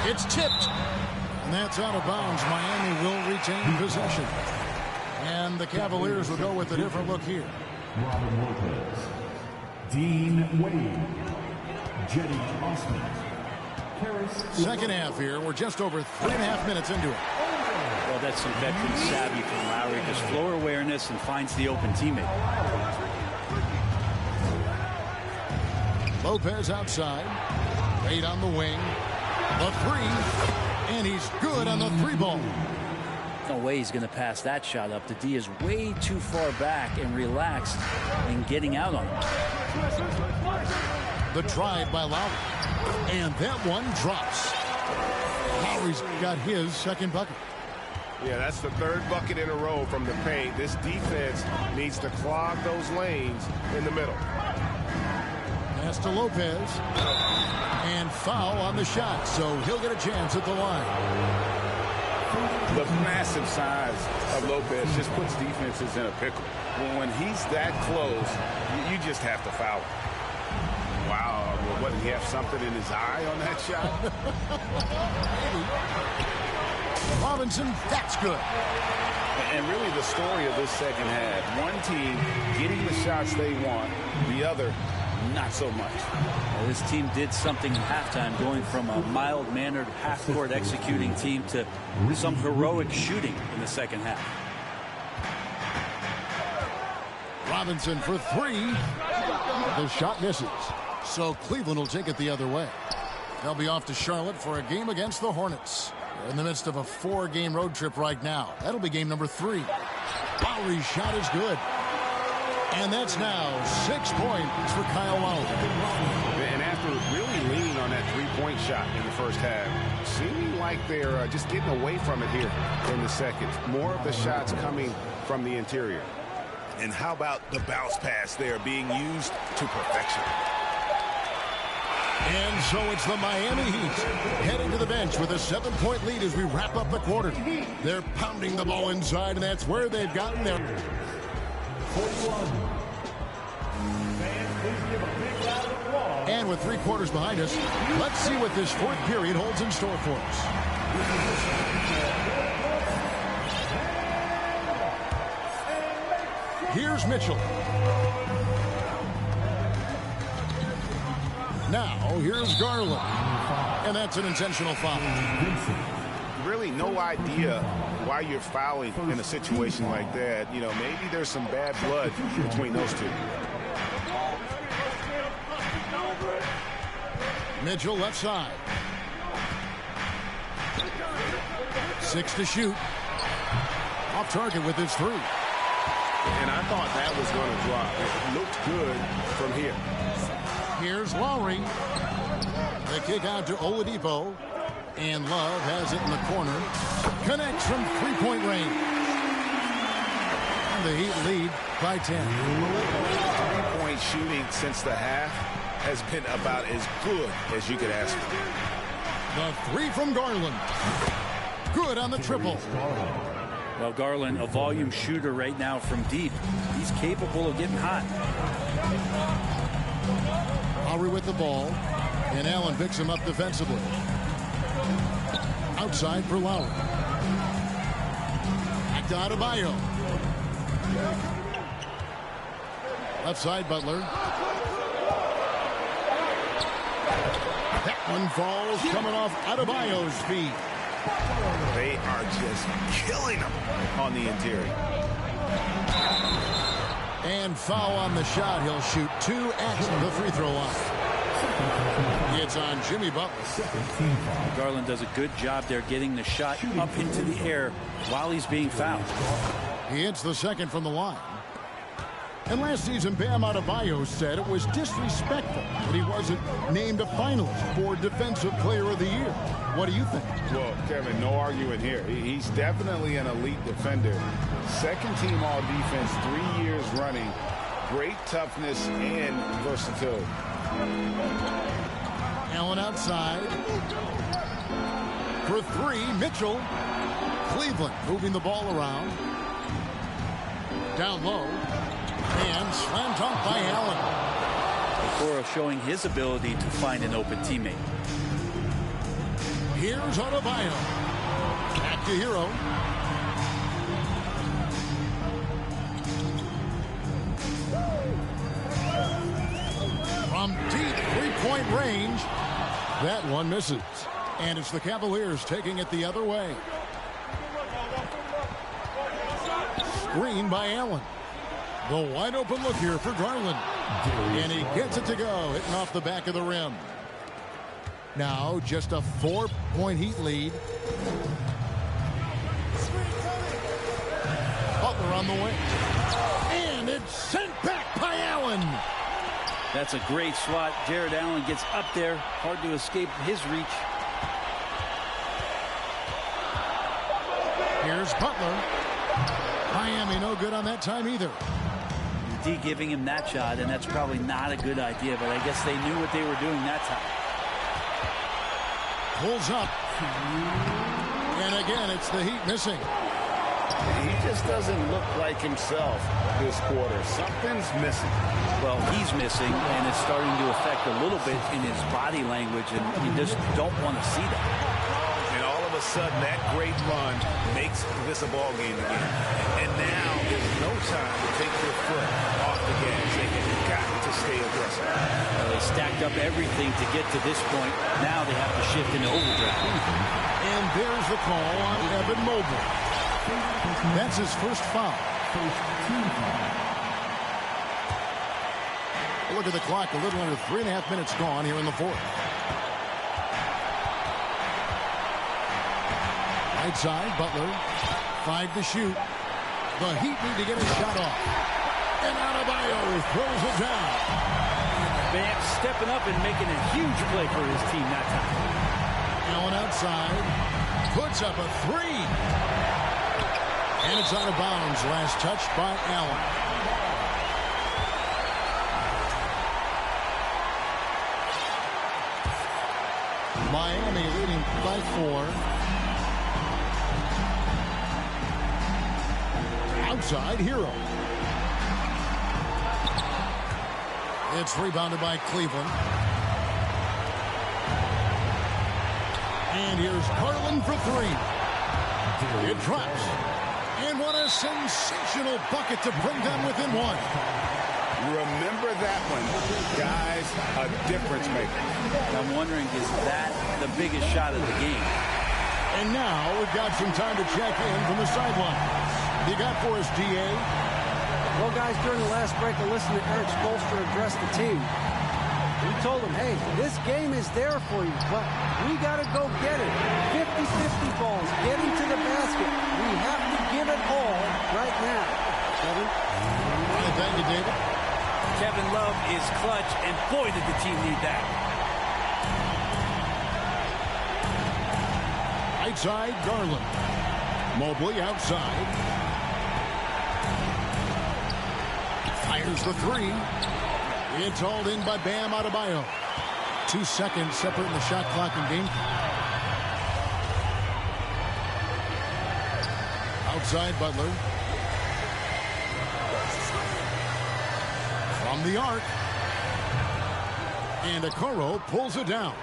It's tipped. And that's out of bounds. Miami will retain possession. And the Cavaliers will go with a different look here. Robin Lopez, Dean Wade, Jenny Osmond. Second half here. We're just over 3.5 minutes into it. Well, that's some veteran savvy from Lowry. Just floor awareness and finds the open teammate. Lopez outside. Wade on the wing. The 3. And he's good on the 3-ball. No way he's going to pass that shot up. The D is way too far back and relaxed in getting out on him. The drive by Lowry. And that one drops. Lowry's got his second bucket. Yeah, that's the 3rd bucket in a row from the paint. This defense needs to clog those lanes in the middle. Pass to Lopez. And foul on the shot, so he'll get a chance at the line. The massive size of Lopez just puts defenses in a pickle. When he's that close, you just have to foul him. Wow, what, did he have something in his eye on that shot? Robinson, that's good. And really the story of this second half, one team getting the shots they want, the other not so much. Well, this team did something in halftime, going from a mild-mannered half-court executing team to some heroic shooting in the second half. Robinson for 3. The shot misses. So Cleveland will take it the other way. They'll be off to Charlotte for a game against the Hornets. They're in the midst of a 4-game road trip right now. That'll be game number 3. Lowry's shot is good. And that's now 6 points for Kyle Lowry. And after really leaning on that 3-point shot in the first half, seeming like they're just getting away from it here in the second. More of the shots coming from the interior. And how about the bounce pass there being used to perfection? And so it's the Miami Heat heading to the bench with a 7-point lead as we wrap up the quarter. They're pounding the ball inside, and that's where they've gotten there. 41. And with 3 quarters behind us, let's see what this 4th period holds in store for us. Here's Mitchell. Now, here's Garland. And that's an intentional foul. Really no idea why you're fouling in a situation like that. You know, maybe there's some bad blood between those two. Mitchell left side. 6 to shoot. off target with his three. And I thought that was going to drop. It looked good from here. Here's Lowry. The kick out to Oladipo. And Love has it in the corner. Connects from three-point range. And the Heat lead by 10. Three-point shooting since the half has been about as good as you could ask for. The three from Garland. Good on the triple. Well, Garland, a volume shooter right now from deep. He's capable of getting hot. Lowry with the ball. And Allen picks him up defensively. Outside for Lowry. Back to Adebayo. Left side, Butler. That one falls coming off Adebayo's feet. They are just killing him on the interior. And foul on the shot. He'll shoot 2 at the free throw line. It's on Jimmy Butler. Garland does a good job there getting the shot up into the air while he's being fouled. He hits the second from the line. And last season, Bam Adebayo said it was disrespectful that he wasn't named a finalist for Defensive Player of the Year. What do you think? Well, Kevin, no argument here. He's definitely an elite defender. Second team all defense 3 years running. Great toughness and versatility. Allen outside. For three, Mitchell. Cleveland moving the ball around. Down low. And slam dunk by Allen. Okoro showing his ability to find an open teammate. Here's Adebayo. Back to Hero. From deep three-point range. That one misses. And it's the Cavaliers taking it the other way. Screen by Allen. The wide open look here for Garland. And he gets it to go, hitting off the back of the rim. Now just a 4-point Heat lead. Butler on the way. And it's sent back by Allen. That's a great swat. Jared Allen gets up there. Hard to escape his reach. Here's Butler. Miami no good on that time either. D giving him that shot, and that's probably not a good idea, but I guess they knew what they were doing that time. Pulls up. And again, it's the Heat missing. He just doesn't look like himself this quarter. Something's missing. Well, he's missing, and it's starting to affect a little bit in his body language, and you just don't want to see that. And all of a sudden, that great run makes this a ball game again. And now there's no time to take your foot off the gas. They've got to stay aggressive. They stacked up everything to get to this point. Now they have to shift into overdrive. And there's the call on Evan Mobley. That's his first foul. Look at the clock. A little under 3.5 minutes gone here in the fourth. Right side, Butler. 5 to shoot. The Heat need to get a shot off. And Adebayo throws it down. Bam stepping up and making a huge play for his team that time. Allen outside. Puts up a 3. And it's out of bounds. Last touch by Allen. Miami leading by 4. Outside, Hero. It's rebounded by Cleveland. And here's Garland for 3. It drops. And what a sensational bucket to bring them within 1. Remember that one. Guys, a difference maker. I'm wondering, is that the biggest shot of the game? And now we've got some time to check in from the sidelines. You got for us, DA? Well, guys, during the last break, I listened to Eric Spoelstra address the team. We told them, hey, this game is there for you, but we got to go get it. 50-50 balls, get into the basket. We have to give it all right now. Kevin? All right, thank you, David. Kevin Love is clutch, and boy, did the team need that. Right side, Garland. Mobley outside. Fires the three. It's hauled in by Bam Adebayo. 2 seconds separating the shot clock and game clock. Outside Butler. From the arc. And Okoro pulls it down.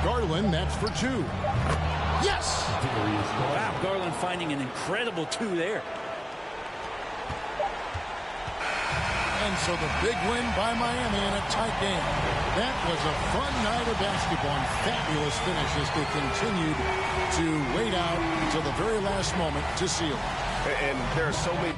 Garland, that's for 2. Yes! Wow, Garland finding an incredible 2 there. And so the big win by Miami in a tight game. That was a fun night of basketball and fabulous finishes that continued to wait out until the very last moment to seal it. And there are so many